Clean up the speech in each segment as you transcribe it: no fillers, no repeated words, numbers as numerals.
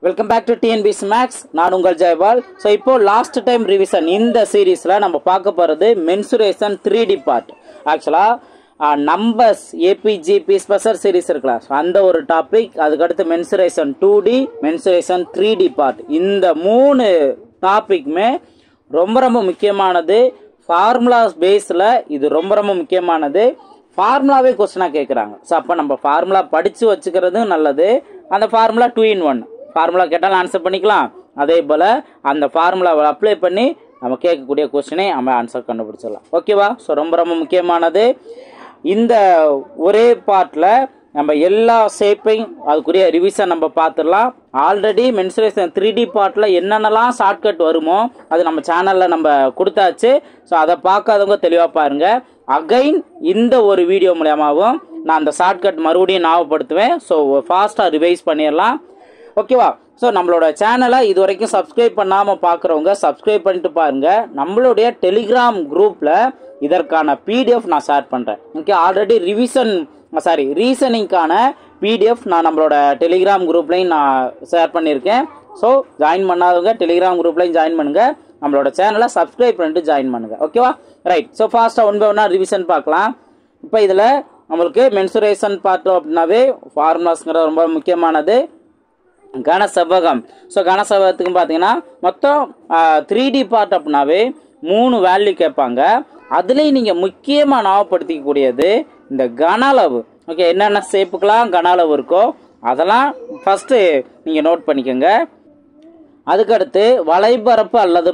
Welcome back to TNPSC maths. நான் உங்கள் Jayapal. So இப்போ லாஸ்ட் டைம் ரிவிஷன் இந்த சீரீஸில் நம்ம பார்க்க போகிறது மென்சுரேஷன் 3D பார்ட். ஆக்சுவலாக நம்பர்ஸ் ஏபிஜிபி ஸ்பெஷல் சீரீஸ் இருக்கலாம், ஸோ அந்த ஒரு டாபிக். அதுக்கடுத்து mensuration 2D, mensuration 3D part. இந்த 3 டாபிக்மே ரொம்ப ரொம்ப முக்கியமானது. ஃபார்முலாஸ் பேஸில் இது ரொம்ப ரொம்ப முக்கியமானது. ஃபார்முலாவே கொஸ்டினாக கேட்குறாங்க. ஸோ அப்போ நம்ம ஃபார்முலா படித்து வச்சுக்கிறதும் நல்லது. அந்த ஃபார்முலா 2 in 1 ஃபார்முலா கேட்டாலும் ஆன்சர் பண்ணிக்கலாம். அதே போல் அந்த ஃபார்முலாவை அப்ளை பண்ணி நம்ம கேட்கக்கூடிய கொஸ்டினை நம்ம ஆன்சர் கண்டுபிடிச்சிடலாம். ஓகேவா? ஸோ ரொம்ப ரொம்ப முக்கியமானது. இந்த ஒரே பார்ட்டில் நம்ம எல்லா ஷேப்பையும் அதுக்குரிய ரிவிஷன் நம்ம பார்த்துடலாம். ஆல்ரெடி மென்சுரேஷன் 3D பார்ட்டில் என்னென்னலாம் ஷார்ட்கட் வருமோ அது நம்ம சேனலில் நம்ம கொடுத்தாச்சு. ஸோ அதை பார்க்காதவங்க தெளிவாக பாருங்கள். அகைன் இந்த ஒரு வீடியோ மூலமாகவும் நான் அந்த ஷார்ட்கட் மறுபடியும் ஞாபகப்படுத்துவேன். ஸோ ஃபாஸ்ட்டாக ரிவைஸ் பண்ணிடலாம். ஓகேவா? ஸோ நம்மளோட சேனலை இது வரைக்கும் சப்ஸ்கிரைப் பண்ணாமல் பார்க்குறவங்க சப்ஸ்கிரைப் பண்ணிட்டு பாருங்கள். நம்மளுடைய டெலிகிராம் குரூப்பில் இதற்கான பிடிஎஃப் நான் ஷேர் பண்ணுறேன். ஓகே, ஆல்ரெடி ரீசனிங்கான பிடிஎஃப் நான் நம்மளோட டெலிகிராம் குரூப்லையும் நான் ஷேர் பண்ணியிருக்கேன். ஸோ ஜாயின் பண்ணாதவங்க டெலிகிராம் குரூப்லையும் ஜாயின் பண்ணுங்கள். நம்மளோட சேனலை சப்ஸ்கிரைப் பண்ணிட்டு ஜாயின் பண்ணுங்கள். ஓகேவா? ரைட். ஸோ ஃபாஸ்ட்டாக ஒன் பை ஒன்னாக ரிவிஷன் பார்க்கலாம். இப்போ இதில் நம்மளுக்கு மென்சுரேஷன் பார்ட் அப்படின்னாவே ஃபார்முலாஸ்ங்கிறது ரொம்ப முக்கியமானது. கனசெவ்வகம். ஸோ கனசெவ்வகத்துக்கு பார்த்தீங்கன்னா மொத்தம் 3D பார்ட் அப்படின்னாவே 3 வேல்யூ கேட்பாங்க. அதுலேயும் நீங்கள் முக்கியமாக ஞாபகப்படுத்திக்கக்கூடியது இந்த கன அளவு. ஓகே, என்னென்ன ஷேப்புக்கெல்லாம் கன அளவு இருக்கோ அதெல்லாம் ஃபஸ்ட்டு நீங்கள் நோட் பண்ணிக்கோங்க. அதுக்கடுத்து வலைப்பரப்பு அல்லது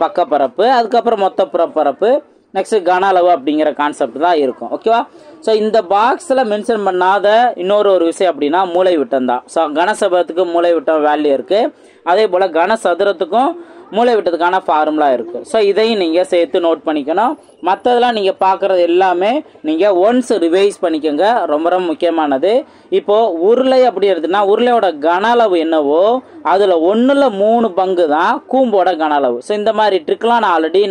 பக்கப்பரப்பு, அதுக்கப்புறம் மொத்த புறப்பரப்பு, நெக்ஸ்ட் கன அளவு அப்படிங்கிற கான்செப்ட் தான் இருக்கும். ஓகேவா? ஸோ இந்த பாக்ஸில் மென்ஷன் பண்ணாத இன்னொரு விஷயம் அப்படின்னா மூலை விட்டம் தான். ஸோ கனசெவ்வகத்துக்கு மூலை விட்டம் வேல்யூ இருக்குது. அதே போல் கனசதுரத்துக்கும் மூலை விட்டத்துக்கான ஃபார்முலா இருக்குது. ஸோ இதையும் நீங்கள் சேர்த்து நோட் பண்ணிக்கணும். மற்றதெல்லாம் நீங்கள் பார்க்குறது எல்லாமே நீங்கள் ஒன்ஸ் ரிவைஸ் பண்ணிக்கோங்க. ரொம்ப ரொம்ப முக்கியமானது. இப்போது உருளை அப்படி எடுத்துன்னா உருளையோட கன அளவு என்னவோ அதில் 1/3 பங்கு தான் கூம்போட கன அளவு. ஸோ இந்த மாதிரி ட்ரிக்லாம் நான் ஆல்ரெடி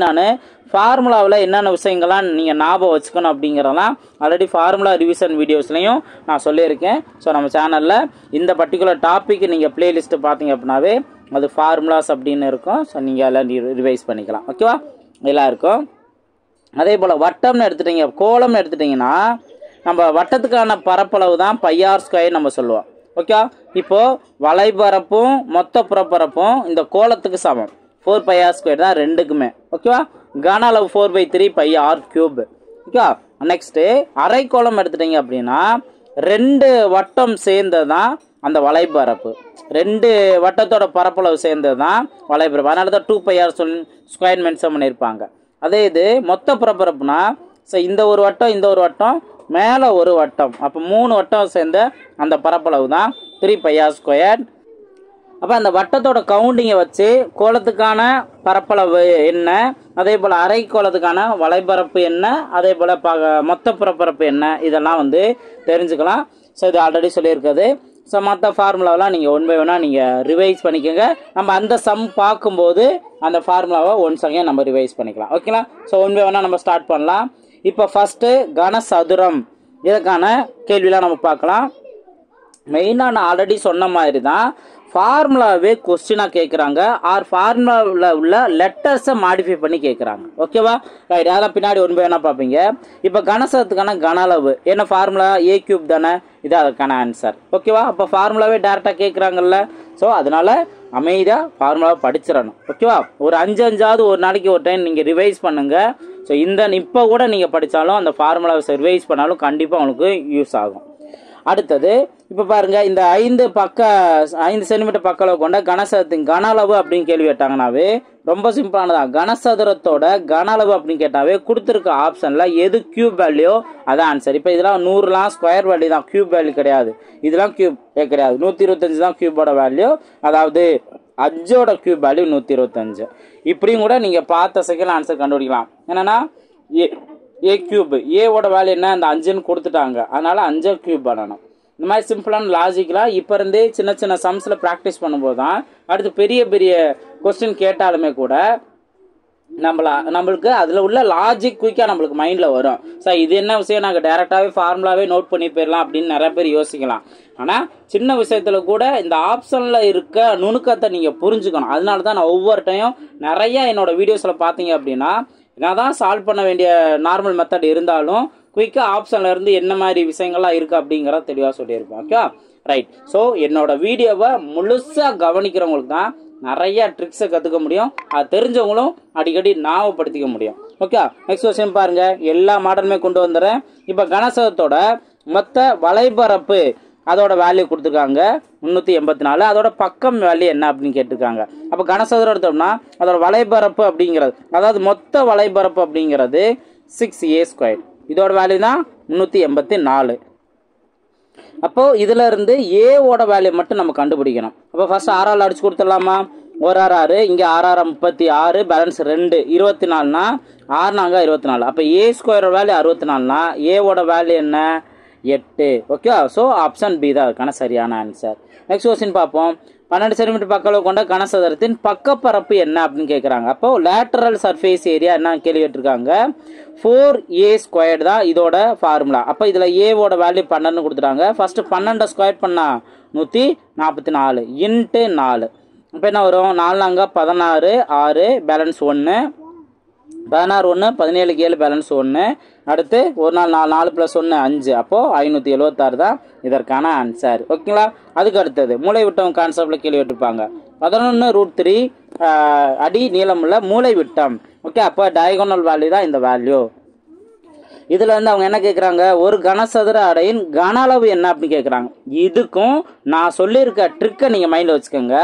ஃபார்முலாவில் என்னென்ன விஷயங்கள்லாம் நீங்கள் ஞாபகம் வச்சுக்கணும் அப்படிங்கிறதெல்லாம் ஆல்ரெடி ஃபார்முலா ரிவிஷன் வீடியோஸ்லையும் நான் சொல்லியிருக்கேன். ஸோ நம்ம சேனலில் இந்த பர்டிகுலர் டாப்பிக்கு நீங்கள் பிளேலிஸ்ட்டு பார்த்தீங்க அப்படின்னாவே அது ஃபார்முலாஸ் அப்படின்னு இருக்கும். ஸோ நீங்கள் எல்லாம் ரிவைஸ் பண்ணிக்கலாம். ஓகேவா? எல்லாம் இருக்கும். அதே போல் வட்டம்னு எடுத்துட்டீங்க, கோலம்னு எடுத்துட்டிங்கன்னா நம்ம வட்டத்துக்கான பரப்பளவு தான் πr² நம்ம சொல்லுவோம். ஓகே, இப்போது வலைப்பரப்பும் மொத்த புறப்பரப்பும் இந்த கோலத்துக்கு சமம். 4πr² தான் ரெண்டுக்குமே. ஓகேவா? கன அளவு 4/3 πr³. ஓகே, நெக்ஸ்ட்டு அரைக்கோளம் எடுத்துட்டீங்க அப்படின்னா 2 வட்டம் சேர்ந்தது தான் அந்த வலைப்பரப்பு. 2 வட்டத்தோட பரப்பளவு சேர்ந்தது தான் வலைப்பரப்பு. அதனால தான் 2πr² மென்ஷன் பண்ணியிருப்பாங்க. அதே இது மொத்த புறப்பரப்புனா ஸோ இந்த ஒரு வட்டம் இந்த ஒரு வட்டம் மேலே ஒரு வட்டம், அப்போ 3 வட்டம் சேர்ந்த அந்த பரப்பளவு தான் 3πr². அப்போ அந்த வட்டத்தோட கவுண்டிங்கை வச்சு கோலத்துக்கான பரப்பளவு என்ன, அதே போல் அரை கோலத்துக்கான வலைப்பரப்பு என்ன, அதே போல் மொத்த புறப்பரப்பு என்ன, இதெல்லாம் தெரிஞ்சுக்கலாம். ஸோ இது ஆல்ரெடி சொல்லியிருக்குது. ஸோ மற்ற ஃபார்முலாவெலாம் நீங்கள் ஒன் பை ஒன்னாக நீங்கள் ரிவைஸ் பண்ணிக்கோங்க. நம்ம அந்த சம் பார்க்கும்போது அந்த ஃபார்முலாவை ஒன்ஸ் அகைன் நம்ம ரிவைஸ் பண்ணிக்கலாம். ஓகேங்களா? ஸோ ஒன் பை ஒன்னாக நம்ம ஸ்டார்ட் பண்ணலாம். இப்போ ஃபஸ்ட்டு கனசதுரம், இதுக்கான கேள்வியெலாம் நம்ம பார்க்கலாம். மெயினாக நான் ஆல்ரெடி சொன்ன மாதிரி தான் ஃபார்முலாவே கொஸ்டினாக கேட்குறாங்க, ஆர் ஃபார்முலாவில் உள்ள லெட்டர்ஸை மாடிஃபை பண்ணி கேட்குறாங்க. ஓகேவா? ரைட். அதெல்லாம் பின்னாடி ஒன் பை ஒன்றா பார்ப்பீங்க. இப்போ கனசதுரத்துக்கான கன அளவு என்ன ஃபார்முலா? a³ தானே, இது அதுக்கான ஆன்சர். ஓகேவா? அப்போ ஃபார்முலாவே டேரெக்டாக கேட்குறாங்கல்ல. ஸோ அதனால் அமைதியாக ஃபார்முலாவை படிச்சிடணும். ஓகேவா? ஒரு 5 ஒரு நாளைக்கு ஒரு டைம் நீங்கள் ரிவைஸ் பண்ணுங்கள். ஸோ இப்போ கூட நீங்கள் படித்தாலும் அந்த ஃபார்முலாவை ரிவைஸ் பண்ணாலும் கண்டிப்பாக உங்களுக்கு யூஸ் ஆகும். அடுத்தது இப்போ பாருங்கள், இந்த 5 சென்டிமீட்டர் பக்க அளவு கொண்ட கனசதுரத்தின் கன அளவு அப்படின்னு கேள்வி கேட்டாங்கன்னாவே ரொம்ப சிம்பிளானதான். கனசதுரத்தோட கன அளவு அப்படின்னு கேட்டாவே கொடுத்துருக்க ஆப்ஷனில் எது கியூப் வேல்யூ அதான் ஆன்சர். இப்போ இதெல்லாம் 100லாம் ஸ்கொயர் வேல்யூ தான், கியூப் வேல்யூ கிடையாது. இதெல்லாம் கியூப் கிடையாது. 125 தான் கியூபோட வேல்யூ, அதாவது 5ஓட கியூப் வேல்யூ 125. இப்படியும் கூட நீங்கள் பார்த்த செகண்ட் ஆன்சர் கண்டுபிடிக்கலாம். என்னென்னா a³ ஏவோட வேல்யூ என்ன, அந்த 5ன்னு கொடுத்துட்டாங்க, அதனால் 5³ பண்ணணும். இந்த மாதிரி சிம்பிளான லாஜிக்கலாக இப்போ இருந்தே சின்ன சின்ன சம்ஸில் ப்ராக்டிஸ் பண்ணும்போது தான் அடுத்து பெரிய பெரிய கொஸ்டின் கேட்டாலுமே கூட நம்மளுக்கு அதில் உள்ள லாஜிக் குயிக்காக நம்மளுக்கு மைண்டில் வரும். சார் இது என்ன விஷயம், நாங்கள் டேரெக்டாகவே ஃபார்முலாவே நோட் பண்ணி போயிடலாம் அப்படின்னு நிறைய பேர் யோசிக்கலாம். ஆனால் சின்ன விஷயத்தில் கூட இந்த ஆப்ஷனில் இருக்க நுணுக்கத்தை நீங்கள் புரிஞ்சுக்கணும். அதனால தான் நான் ஒவ்வொரு டைம் நிறைய என்னோடய வீடியோஸில் பார்த்தீங்க அப்படின்னா நான் தான் சால்வ் பண்ண வேண்டிய நார்மல் மெத்தட் இருந்தாலும் குயிக்காக ஆப்ஷனில் இருந்து என்ன மாதிரி விஷயங்கள்லாம் இருக்குது அப்படிங்கிறத தெளிவாக சொல்லியிருப்பேன். Okay right. ஸோ என்னோட வீடியோவை முழுசாக கவனிக்கிறவங்களுக்கு தான் நிறைய ட்ரிக்ஸை கற்றுக்க முடியும். அது தெரிஞ்சவங்களும் அடிக்கடி ஞாபகப்படுத்திக்க முடியும். ஓகே நெக்ஸ்ட் கொஸ்டின் பாருங்க. எல்லா மாடலுமே கொண்டு வந்துடுறேன். இப்போ கனசதத்தோட மொத்த வலைபரப்பு அதோட வேல்யூ கொடுத்துருக்காங்க 384. அதோட பக்கம் வேல்யூ என்ன அப்படின்னு கேட்டிருக்காங்க. அப்போ கனசதுரம் எடுத்தோம்னா அதோட வலைபரப்பு அப்படிங்கிறது, அதாவது மொத்த வலைபரப்பு அப்படிங்கிறது 6a². இதோட வேல்யூ தான் 384. அப்போ இதுல இருந்து ஏவோட வேல்யூ மட்டும் நம்ம கண்டுபிடிக்கணும். அப்போ ஃபர்ஸ்ட் ஆறால் அடிச்சு கொடுத்துடலாமா? 1 இங்கே 6 36, பேலன்ஸ் 2 24னா 6 நாங்க 24. அப்போ a² வேல்யூ 64னா ஏவோட வேல்யூ என்ன? 8. ஓகே, ஸோ ஆப்ஷன் பி தான் அதுக்கான சரியான ஆன்சர். நெக்ஸ்ட் கொஸ்டின் பார்ப்போம். 12 சென்டிமீட்டர் பக்க அளவு கொண்ட கனசதுரத்தின் பக்கப்பரப்பு என்ன அப்படின்னு கேட்குறாங்க. அப்போ லேட்டரல் சர்ஃபேஸ் ஏரியா என்ன கேள்வி கேட்டிருக்காங்க. 4a² தான் இதோட ஃபார்முலா. அப்போ இதில் ஏவோட வேல்யூ 12 கொடுத்துட்டாங்க. ஃபர்ஸ்ட் 12 ஸ்கொயர் பண்ணா 144 இன்ட்டு 4. இப்போ என்ன வரும்? 4 நாங்க 16, 6 பேலன்ஸ் 1, 16 1 17 7 பேலன்ஸ் 1. அடுத்து ஒரு நாள் 4 + 1 5. அப்போது 576 தான் இதற்கான ஆன்சர். ஓகேங்களா? அதுக்கு அடுத்தது மூளை விட்டம் கான்செப்டில் கேள்வி விட்டுருப்பாங்க. 11√3 அடி நீளமுள்ள மூளை விட்டம். ஓகே, அப்போ டயகோனல் வேல்யூ தான் இந்த வேல்யூ. இதில் வந்து அவங்க என்ன கேட்குறாங்க, ஒரு கனசதுர அடையின் கன அளவு என்ன அப்படின்னு கேட்குறாங்க. இதுக்கும் நான் சொல்லியிருக்க ட்ரிக்கை நீங்கள் மைண்டில் வச்சுக்கோங்க.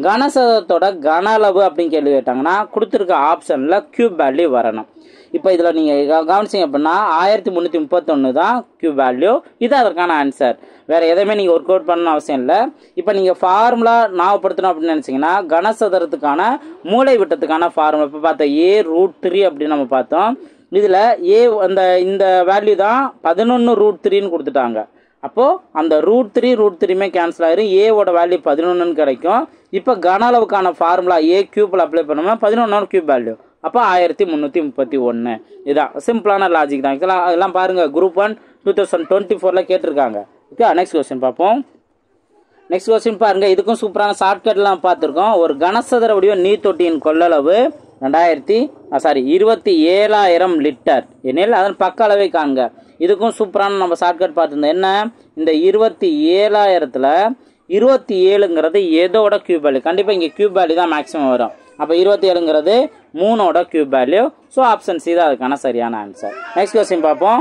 கனசதுரத்தோட கன அளவு அப்படின்னு கேள்வி கேட்டாங்கன்னா கொடுத்துருக்க ஆப்ஷனில் கியூப் வேல்யூ வரணும். இப்போ இதில் நீங்கள் கவனிச்சிங்க அப்படின்னா 1331 தான் கியூப் வேல்யூ. இது அதற்கான ஆன்சர். வேறு எதையுமே நீங்கள் ஒர்க் அவுட் பண்ணணும் அவசியம் இல்லை. இப்போ நீங்கள் ஃபார்முலா ஞாபகப்படுத்தணும் அப்படின்னு நினச்சிங்கன்னா கனசதுரத்துக்கான மூளை விட்டத்துக்கான ஃபார்முலா இப்போ பார்த்தா a√3 அப்படின்னு நம்ம பார்த்தோம். இதில் இந்த வேல்யூ தான் 11√3ன்னு கொடுத்துட்டாங்க. அப்போது அந்த √3 கேன்சல் ஆயிரும். ஏவோட வேல்யூ 11ன்னு கிடைக்கும். இப்போ கன அளவுக்கான ஃபார்முலா a³ அப்ளை பண்ணோம்னா 11 கியூப் வேல்யூ. அப்போ 1331. இதுதான் சிம்பிளான லாஜிக் தான். இதெல்லாம் பாருங்கள் குரூப் 1 2024 கேட்டிருக்காங்க. ஓகே, நெக்ஸ்ட் கொஸ்டின் பார்ப்போம். நெக்ஸ்ட் கொஸ்டின் பாருங்கள். இதுக்கும் சூப்பரான ஷார்ட்கட்லாம் பார்த்துருக்கோம். ஒரு கனசதுர வடிவ நீர் தொட்டியின் கொள்ளளவு 27,000 லிட்டர் எனில் அதன் பக்க அளவை காண்க. இதுக்கும் சூப்பரான நம்ம ஷார்ட்கட் பார்த்துருந்தோம். என்ன, இந்த 27,000ல் 27ங்கிறது எதோட கியூப் வேல்யூ? கண்டிப்பாக இங்கே கியூப் வேல்யூ தான் மேக்ஸிமம் வரும். அப்போ 27ங்கிறது 3ஓட cube value. So option C தான் அதுக்கான சரியான ஆன்சர். நெக்ஸ்ட் கொஸ்டின் பார்ப்போம்.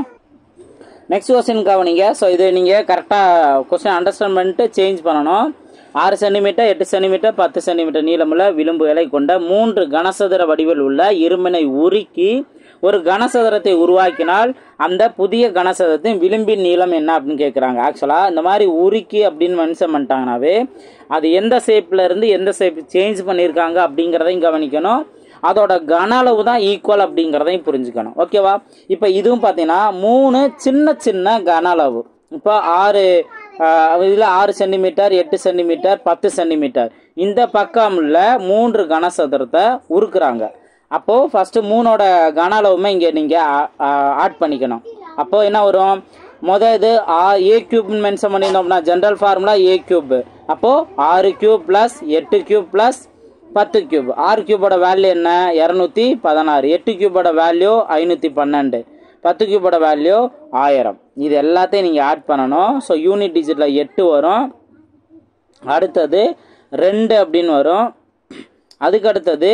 நெக்ஸ்ட் கொஸ்டின் கவனிங்க. ஸோ இது நீங்கள் கரெக்டாக கொஸ்டின் அண்டர்ஸ்டாண்ட் பண்ணிட்டு சேஞ்ச் பண்ணணும். 6 சென்டிமீட்டர் 8 சென்டிமீட்டர் 10 சென்டிமீட்டர் நீளமுள்ள விளிம்புகளை கொண்ட 3 கனசதுர வடிவில் உள்ள இரும்பினை உருக்கி ஒரு கனசதுரத்தை உருவாக்கினால் அந்த புதிய கனசதுரத்தின் விளிம்பின் நீளம் என்ன அப்படின்னு கேட்குறாங்க. ஆக்சுவலாக இந்த மாதிரி உருக்கி அப்படின்னு மென்ஷன் பண்ணிட்டாங்கனாவே அது எந்த ஷேப்பில் இருந்து எந்த ஷேப் சேஞ்ச் பண்ணியிருக்காங்க அப்படிங்கிறதையும் கவனிக்கணும். அதோட கன அளவு தான் ஈக்குவல் அப்படிங்கிறதையும் புரிஞ்சுக்கணும். ஓகேவா? இப்போ இதுவும் பார்த்தீங்கன்னா 3 சின்ன சின்ன கன அளவு. இப்போ 6 சென்டிமீட்டர் 8 சென்டிமீட்டர் 10 சென்டிமீட்டர் இந்த பக்கம்ல 3 கனசதுரத்தை உருக்குறாங்க. அப்போது ஃபஸ்ட்டு 3ஓட கன அளவுமே இங்கே நீங்கள் ஆட் பண்ணிக்கணும். அப்போது என்ன வரும்? இது a³ mention பண்ணியிருந்தோம்னா general formula a³. அப்போது 6³ + 8³ + 10³ 6³ வேல்யூ என்ன? 216. 8³ வேல்யூ 512. 10³ வேல்யூ 1000. இது எல்லாத்தையும் நீங்கள் ஆட் பண்ணணும். ஸோ யூனிட் டிஜிட்டில் 8 வரும். அடுத்தது 2 அப்படின்னு வரும். அதுக்கு அடுத்தது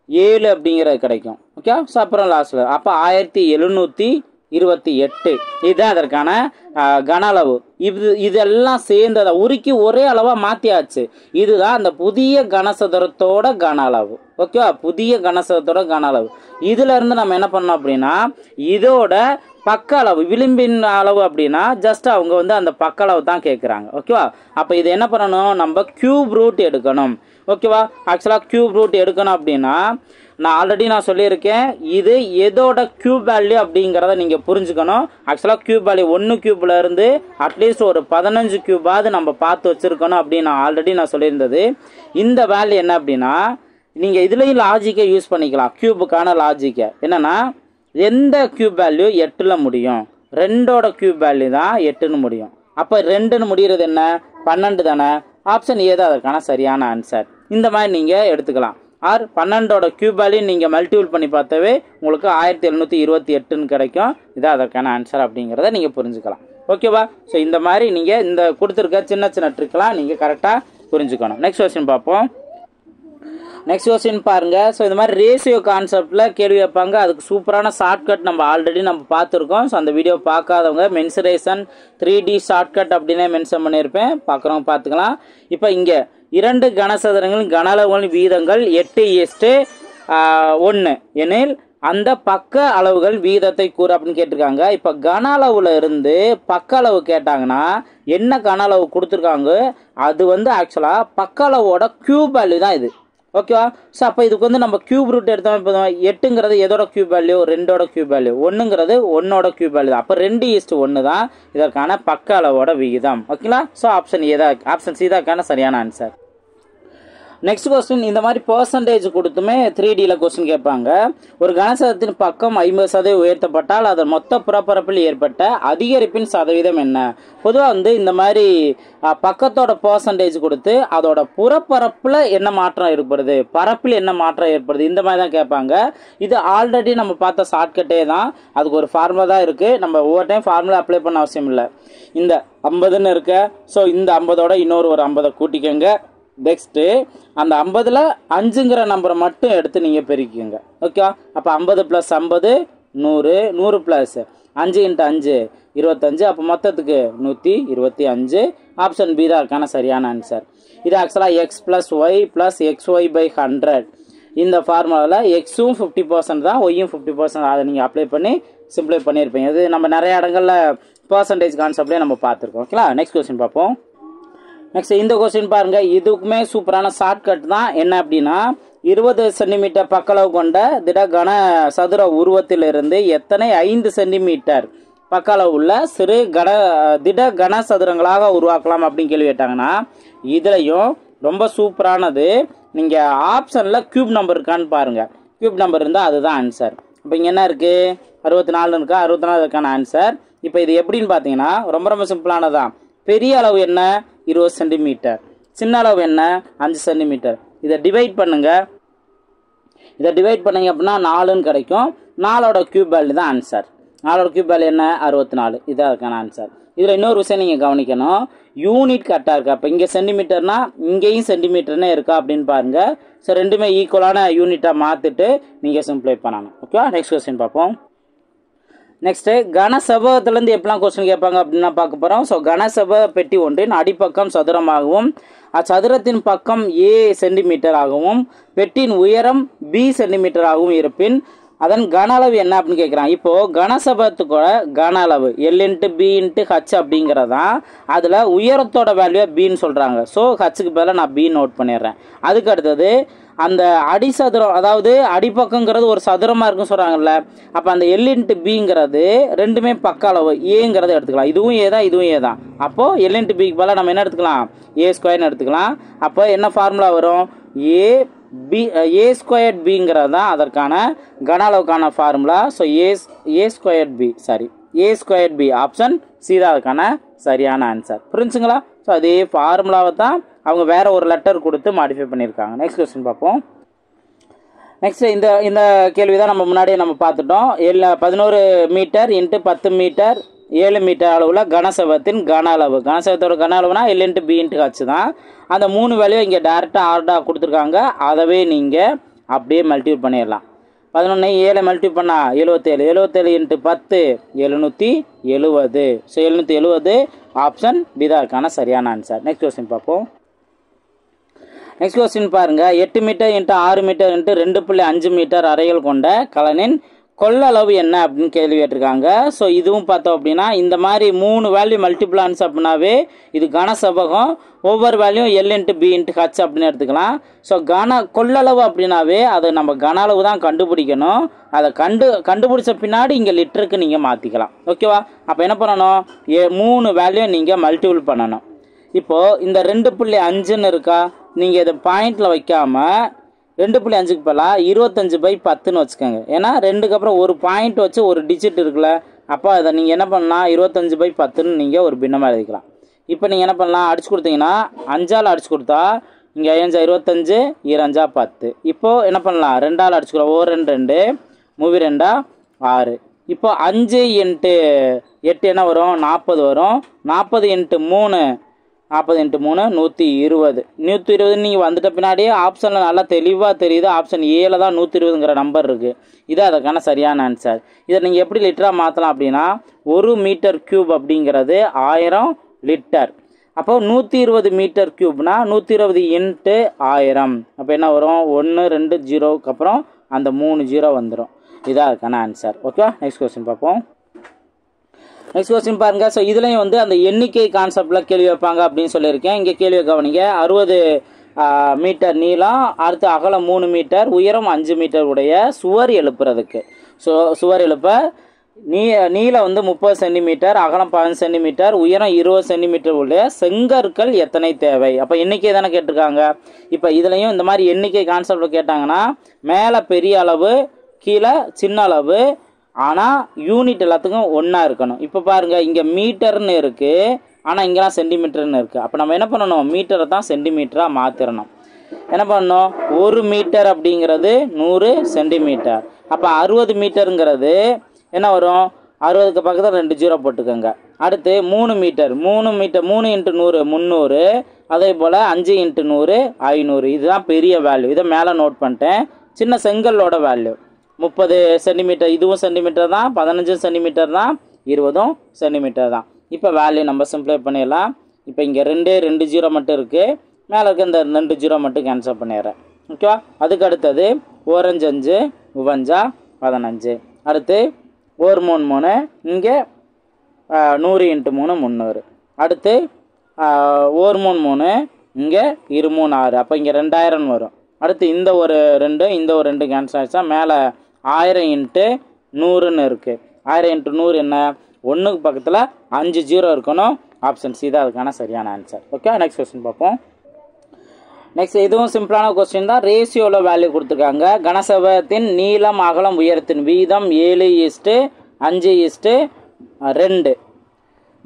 7 அப்படிங்கிறது கிடைக்கும். ஓகே, ஸோ அப்புறம் லாஸ்ட்டில் அப்போ 1728. இதுதான் அதற்கான கன அளவு. இதெல்லாம் சேர்ந்ததை உருக்கி ஒரே அளவாக மாற்றியாச்சு. இதுதான் அந்த புதிய கனசதுரத்தோட கன அளவு. ஓகேவா? புதிய கனசதுரத்தோட கன அளவு. இதுல இருந்து நம்ம என்ன பண்ணோம் அப்படின்னா இதோட பக்க அளவு விளிம்பின் அளவு அப்படின்னா ஜஸ்ட் அவங்க வந்து அந்த பக்க அளவு தான் கேட்குறாங்க. ஓகேவா? அப்போ இது என்ன பண்ணணும்? நம்ம கியூப் ரூட் எடுக்கணும். ஓகேவா? ஆக்சுவலாக கியூப் ரூட் எடுக்கணும் அப்படின்னா நான் ஆல்ரெடி சொல்லியிருக்கேன். இது எதோட கியூப் வேல்யூ அப்படிங்கிறத நீங்கள் புரிஞ்சுக்கணும். ஆக்சுவலாக கியூப் வேல்யூ 1 கியூப்ல இருந்து அட்லீஸ்ட் ஒரு 15 கியூபாவது நம்ம பார்த்து வச்சுருக்கணும் அப்படின்னு நான் ஆல்ரெடி சொல்லியிருந்தது. இந்த வேல்யூ என்ன அப்படின்னா நீங்கள் இதுலேயும் லாஜிக்கை யூஸ் பண்ணிக்கலாம். க்யூபுக்கான லாஜிக்கை என்னென்னா, எந்த க்யூப் வேல்யூ 8ல் முடியும், 2ஓட க்யூப் வேல்யூ தான் 8ன்னு முடியும். அப்போ 2ன்னு முடிகிறது என்ன, 12 தானே. ஆப்ஷன் ஏ தான் அதற்கான சரியான ஆன்சர். இந்த மாதிரி நீங்கள் எடுத்துக்கலாம். ஆர் 12ஓட க்யூப் வேல்யூ நீங்கள் மல்டிபிள் பண்ணி பார்த்தாவே உங்களுக்கு 1728ன்னு கிடைக்கும். இதான் அதற்கான ஆன்சர் அப்படிங்கிறத நீங்கள் புரிஞ்சுக்கலாம். ஓகேவா? ஸோ இந்த மாதிரி நீங்கள் இந்த கொடுத்துருக்க சின்ன சின்ன ட்ரிக்லாம் நீங்கள் கரெக்டாக புரிஞ்சுக்கணும். நெக்ஸ்ட் கொஸ்டின் பார்ப்போம். நெக்ஸ்ட் கொஸ்டின் பாருங்கள். ஸோ இந்த மாதிரி ரேஷியோ கான்செப்டில் கேள்வி வைப்பாங்க. அதுக்கு சூப்பரான ஷார்ட்கட் நம்ம ஆல்ரெடி பார்த்துருக்கோம். ஸோ அந்த வீடியோ பார்க்காதவங்க மென்சுரேஷன் 3D ஷார்ட்கட் அப்படின்னே மென்ஷன் பண்ணியிருப்பேன், பார்க்குறவங்க பார்த்துக்கலாம். இப்போ இங்கே 2 கனசதுரங்களின் கன அளவுகளின் வீதங்கள் 8:1 எனில் அந்த பக்க அளவுகள் வீதத்தை கூறு அப்படின்னு கேட்டிருக்காங்க. இப்போ கன அளவுல இருந்து பக்க அளவு கேட்டாங்கன்னா என்ன கன அளவு கொடுத்துருக்காங்க, அது ஆக்சுவலாக பக்க அளவோட க்யூப் வேல்யூ தான் இது. ஓகேவா? ஸோ அப்போ இதுக்கு நம்ம க்யூப் ரூட் எடுத்தோம். இப்போ 8ங்கிறது எதோட க்யூப் வேல்யூ, 2ஓட க்யூப் வேல்யூ, 1ங்கிறது 1ஓட க்யூப் வேல்யூ தான். அப்போ 2:1 தான் இதற்கான பக்க அளவோட விகிதம். ஓகேங்களா? ஸோ ஆப்ஷன் சி தான் சரியான ஆன்சர். நெக்ஸ்ட் கொஸ்டின், இந்த மாதிரி பர்சன்டேஜ் கொடுத்துமே 3Dயில் கொஸ்டின் கேட்பாங்க. ஒரு கனசதத்தின் பக்கம் 50% உயர்த்தப்பட்டால் அதன் மொத்த புறப்பரப்பில் ஏற்பட்ட அதிகரிப்பின் சதவீதம் என்ன? பொதுவாக இந்த மாதிரி பக்கத்தோட பர்சன்டேஜ் கொடுத்து அதோட புறப்பரப்பில் என்ன மாற்றம் ஏற்படுது, பரப்பில் என்ன மாற்றம் ஏற்படுது, இந்த மாதிரி தான் கேட்பாங்க. இது ஆல்ரெடி நம்ம பார்த்த ஷார்ட்கட்டே தான். அதுக்கு ஒரு ஃபார்முலா தான் இருக்குது. நம்ம ஒவ்வொரு டைம் ஃபார்முலா அப்ளை பண்ண அவசியம் இல்லை. இந்த 50ன்னு இருக்க, ஸோ இந்த 50ஓட இன்னொரு ஒரு 50 கூட்டிக்கோங்க. நெக்ஸ்ட்டு அந்த 50ல் 5ங்கிற நம்பரை மட்டும் எடுத்து நீங்கள் பெருக்கிக்கோங்க. ஓகே? அப்போ 50 + 50 100, 100 + 5 × 5 25. அப்போ மொத்தத்துக்கு 125. ஆப்ஷன் பி தான் இருக்கான சரியான ஆன்சர். இது ஆக்சுவலாக x + y + xy/100. இந்த ஃபார்முலாவில் எக்ஸும் 50% தான், ஒய்யும் 50%. அதை நீங்கள் அப்ளை பண்ணி சிம்பிளை பண்ணியிருப்பீங்க. இது நம்ம நிறைய இடங்களில் பர்சன்டேஜ் கான்செப்ட்லேயே நம்ம பார்த்துருக்கோம். ஓகேங்களா? நெக்ஸ்ட் கொஸ்டின் பார்ப்போம். நெக்ஸ்ட் இந்த கொஸ்டின் பாருங்கள். இதுக்குமே சூப்பரான ஷார்ட்கட் தான். என்ன அப்படின்னா, 20 சென்டிமீட்டர் பக்களவு கொண்ட திட கன சதுர உருவத்திலிருந்து எத்தனை 5 சென்டிமீட்டர் பக்களவு உள்ள சிறு திட கன சதுரங்களாக உருவாக்கலாம் அப்படின்னு கேள்வி கேட்டாங்கன்னா, இதுலையும் ரொம்ப சூப்பரானது. நீங்கள் ஆப்ஷனில் க்யூப் நம்பர் இருக்கான்னு பாருங்கள். க்யூப் நம்பர் இருந்தால் அதுதான் ஆன்சர். இப்போ இங்கே என்ன இருக்குது, 64 இருக்கா, 64 இருக்கான ஆன்சர். இப்போ இது எப்படின்னு பார்த்தீங்கன்னா ரொம்ப ரொம்ப சிம்பிளானதான். பெரிய அளவு என்ன, 20 சென்டிமீட்டர். சின்ன அளவு என்ன, 5 சென்டிமீட்டர். இதை டிவைட் பண்ணுங்க. அப்படின்னா 4ன்னு கிடைக்கும். 4ஓட க்யூப் வேல்யூ தான் ஆன்சர். 4ஓட க்யூப் வேல்யூ என்ன, 64. இதான் அதுக்கான ஆன்சர். இதில் இன்னொரு விஷயம் நீங்கள் கவனிக்கணும், யூனிட் கரெக்டாக இருக்கா. இப்போ இங்கே சென்டிமீட்டர்னா இங்கேயும் சென்டிமீட்டர்னே இருக்கா அப்படின்னு பாருங்கள். ஸோ ரெண்டுமே ஈக்குவலான யூனிட்டாக மாற்றிட்டு நீங்கள் சிம்பிளை பண்ணணும். ஓகேவா? நெக்ஸ்ட் கொஸ்டின் பார்ப்போம். நெக்ஸ்ட்டு கனசெவ்வகத்திலேருந்து எப்படிலாம் கொஸ்டின் கேட்பாங்க அப்படின்னா பார்க்க போகிறோம். ஸோ கனசெவ்வக பெட்டி ஒன்றின் அடிப்பக்கம் சதுரமாகவும் அச்சதுரத்தின் பக்கம் A சென்டிமீட்டர் ஆகவும் பெட்டியின் உயரம் B சென்டிமீட்டர் ஆகவும் இருப்பின் அதன் கன அளவு என்ன அப்படின்னு கேட்குறான். இப்போது கனசெவ்வகத்துக்கூட கன அளவு L × B × H அப்படிங்கிறதான். அதில் உயரத்தோட வேல்யூ Bன்னு சொல்கிறாங்க. ஸோ ஹச்சுக்கு பதிலாக நான் B நோட் பண்ணிடுறேன். அதுக்கு அடுத்தது அந்த அடிசதுரம், அதாவது அடிப்பக்கங்கிறது ஒரு சதுரமாக இருக்குன்னு சொல்கிறாங்கல்ல. அப்போ அந்த L × Bங்கிறது ரெண்டுமே பக்க அளவு ஏங்கிறத எடுத்துக்கலாம். இதுவும் ஏ தான், இதுவும் ஏ தான். அப்போது L × Bக்கு பதிலாக நம்ம என்ன எடுத்துக்கலாம், A² எடுத்துக்கலாம். அப்போ என்ன ஃபார்முலா வரும், A² Bங்கிறது தான் அதற்கான கன அளவுக்கான formula. So A² B option C தான் அதுக்கான சரியான ஆன்சர். புரிஞ்சுங்களா? ஸோ அதே ஃபார்முலாவை தான் அவங்க வேற ஒரு லெட்டர் கொடுத்து மாடிஃபை பண்ணியிருக்காங்க. நெக்ஸ்ட் கொஸ்டின் பார்ப்போம். நெக்ஸ்ட் இந்த கேள்வி தான் நம்ம முன்னாடியே நம்ம பார்த்துட்டோம். 11 மீட்டர் × 10 மீட்டர் 7 மீட்டர் அளவில் கனசெவ்வகத்தின் கன அளவு. கனசெவ்வகத்தோட கன அளவுனா L × B × H தான். அந்த 3 வேல்யூ இங்கே டேரெக்டாக ஆர்டாக கொடுத்துருக்காங்க. அதவே நீங்கள் அப்படியே மல்டிபிள் பண்ணிடலாம். 11 7 மல்டிபிள் பண்ணால் 77. 77 × 10 770. ஸோ 770 ஆப்ஷன் பி தான் இருக்கான சரியான ஆன்சர். நெக்ஸ்ட் கொஸ்டின் பார்ப்போம். நெக்ஸ்ட் கொஸ்டின் பாருங்கள். 8 மீட்டர் × 6 மீட்டர் × 2.5 மீட்டர் அறைகள் கொண்ட கலனின் கொள்ளளவு என்ன அப்படின்னு கேள்வி கேட்டிருக்காங்க. ஸோ இதுவும் பார்த்தோம் அப்படின்னா இந்த மாதிரி 3 வேல்யூ மல்டிபிள் ஆன்சர் அப்படின்னாவே இது கனசெவ்வகம். ஒவ்வொரு வேல்யூ L × B × H அப்படின்னு எடுத்துக்கலாம். ஸோ கொள்ளளவு அப்படின்னாவே அதை நம்ம கன அளவு தான் கண்டுபிடிக்கணும். அதை கண்டுபிடிச்ச பின்னாடி இங்கே லிட்டருக்கு நீங்கள் மாற்றிக்கலாம். ஓகேவா? அப்போ என்ன பண்ணணும், 3 வேல்யூ நீங்கள் மல்டிபிள் பண்ணணும். இப்போது இந்த 2.5ன்னு இருக்கா, நீங்கள் இதை பாயிண்டில் வைக்காமல் 2.5க்கு பதிலாக 25/10ன்னு வச்சுக்கோங்க. ஏன்னா 2க்கு அப்புறம் ஒரு பாயிண்ட் வச்சு ஒரு டிஜிட் இருக்குல்ல, அப்போ அதை நீங்கள் என்ன பண்ணலாம் 25/10ன்னு நீங்கள் ஒரு பின்னமாக எழுதிக்கலாம். இப்போ நீங்கள் என்ன பண்ணலாம், அடிச்சு கொடுத்தீங்கன்னா 5ஆல் அடிச்சு கொடுத்தா இங்கே 5 25 2 10. இப்போது என்ன பண்ணலாம் 2ஆல் அடிச்சுக்கலாம். 2 மூவி 2 6. இப்போ 5 × 8 என்ன வரும் 40 வரும். 40 × 3 120. 120 நீங்கள் வந்துட்ட பின்னாடியே ஆப்ஷனில் நல்லா தெளிவாக தெரியுது. ஆப்ஷன் ஏல தான் 120ங்கிற நம்பர் இருக்குது. இது அதுக்கான சரியான ஆன்சர். இதை நீங்கள் எப்படி லிட்டராக மாற்றலாம் அப்படின்னா 1 மீட்டர் கியூப் அப்படிங்கிறது 1000 லிட்டர். அப்போ 120 மீட்டர் கியூப்னா 120 × 1000. அப்போ என்ன வரும் 1 2 0க்கு அப்புறம் அந்த 3 0 வந்துடும். இதான் அதுக்கான ஆன்சர். ஓகே, நெக்ஸ்ட் கொஸ்டின் பார்ப்போம். நெக்ஸ்ட் கொஸ்டின் பாருங்க. ஸோ இதுலையும் வந்து அந்த எண்ணிக்கை கான்செப்டில் கேள்வி வைப்பாங்க அப்படின்னு சொல்லியிருக்கேன். இங்கே கேள்வி கவனிங்க. 60 மீட்டர் நீளம், அடுத்து அகலம் 3 மீட்டர், உயரம் 5 மீட்டர் உடைய சுவர் எழுப்புறதுக்கு. ஸோ சுவர் எழுப்ப நீளம் வந்து 30 சென்டிமீட்டர், அகலம் 15 சென்டிமீட்டர், உயரம் 20 சென்டிமீட்டர் உடைய செங்கற்கள் எத்தனை தேவை? அப்போ எண்ணிக்கை தானே கேட்டிருக்காங்க. இப்போ இதுலையும் இந்த மாதிரி எண்ணிக்கை கான்செப்டில் கேட்டாங்கன்னா மேலே பெரிய அளவு, கீழே சின்ன அளவு, ஆனால் யூனிட் எல்லாத்துக்கும் ஒன்றா இருக்கணும். இப்போ பாருங்கள், இங்கே மீட்டர்னு இருக்குது, ஆனால் இங்கெல்லாம் சென்டிமீட்டர்னு இருக்குது. அப்போ நம்ம என்ன பண்ணணும், மீட்டரை தான் சென்டிமீட்டராக மாற்றிடணும். என்ன பண்ணணும், 1 மீட்டர் அப்படிங்கிறது 100 சென்டிமீட்டர். அப்போ 60 மீட்டருங்கிறது என்ன வரும், 60க்கு பக்கத்தில் 2 0 போட்டுக்கோங்க. அடுத்து 3 மீட்டர் 3 × 100 300. அதே போல் 5 × 100 500. இதுதான் பெரிய வேல்யூ. இதை மேலே நோட் பண்ணிட்டேன். சின்ன செங்கல்லோட வேல்யூ 30 சென்டிமீட்டர். இதுவும் சென்டிமீட்டர் தான், 15 சென்டிமீட்டர் தான், 20 சென்டிமீட்டர் தான். இப்போ வேல்யூ நம்ம சிம்பிளை பண்ணிடலாம். இப்போ இங்கே 2 0 மட்டும் இருக்குது. மேலே இருக்க இந்த 2 0 மட்டும் கேன்சல் பண்ணிடுறேன். ஓகேவா. அதுக்கு அடுத்தது 1 5 5 15. அடுத்து 1 3 3. இங்கே 100 × 3 300. அடுத்து 1 3 3. இங்கே 2 3 6. அப்போ இங்கே 2000 வரும். அடுத்து இந்த ஒரு 2 இந்த ஒரு 2 கேன்சல் ஆகிடுச்சா. மேலே 1000 × 100ன்னு இருக்குது. 1000 × 100 என்ன, 1க்கு பக்கத்தில் 5 0 இருக்கணும். ஆப்ஷன் சி தான் அதுக்கான சரியான ஆன்சர். ஓகே, நெக்ஸ்ட் கொஸ்டின் பார்ப்போம். நெக்ஸ்ட் இதுவும் சிம்பிளான கொஸ்டின் தான். ரேஷியோவில் வேல்யூ கொடுத்துருக்காங்க. கனசெவ்வகத்தின் நீளம், அகலம், உயரத்தின் வீதம் 7:5:2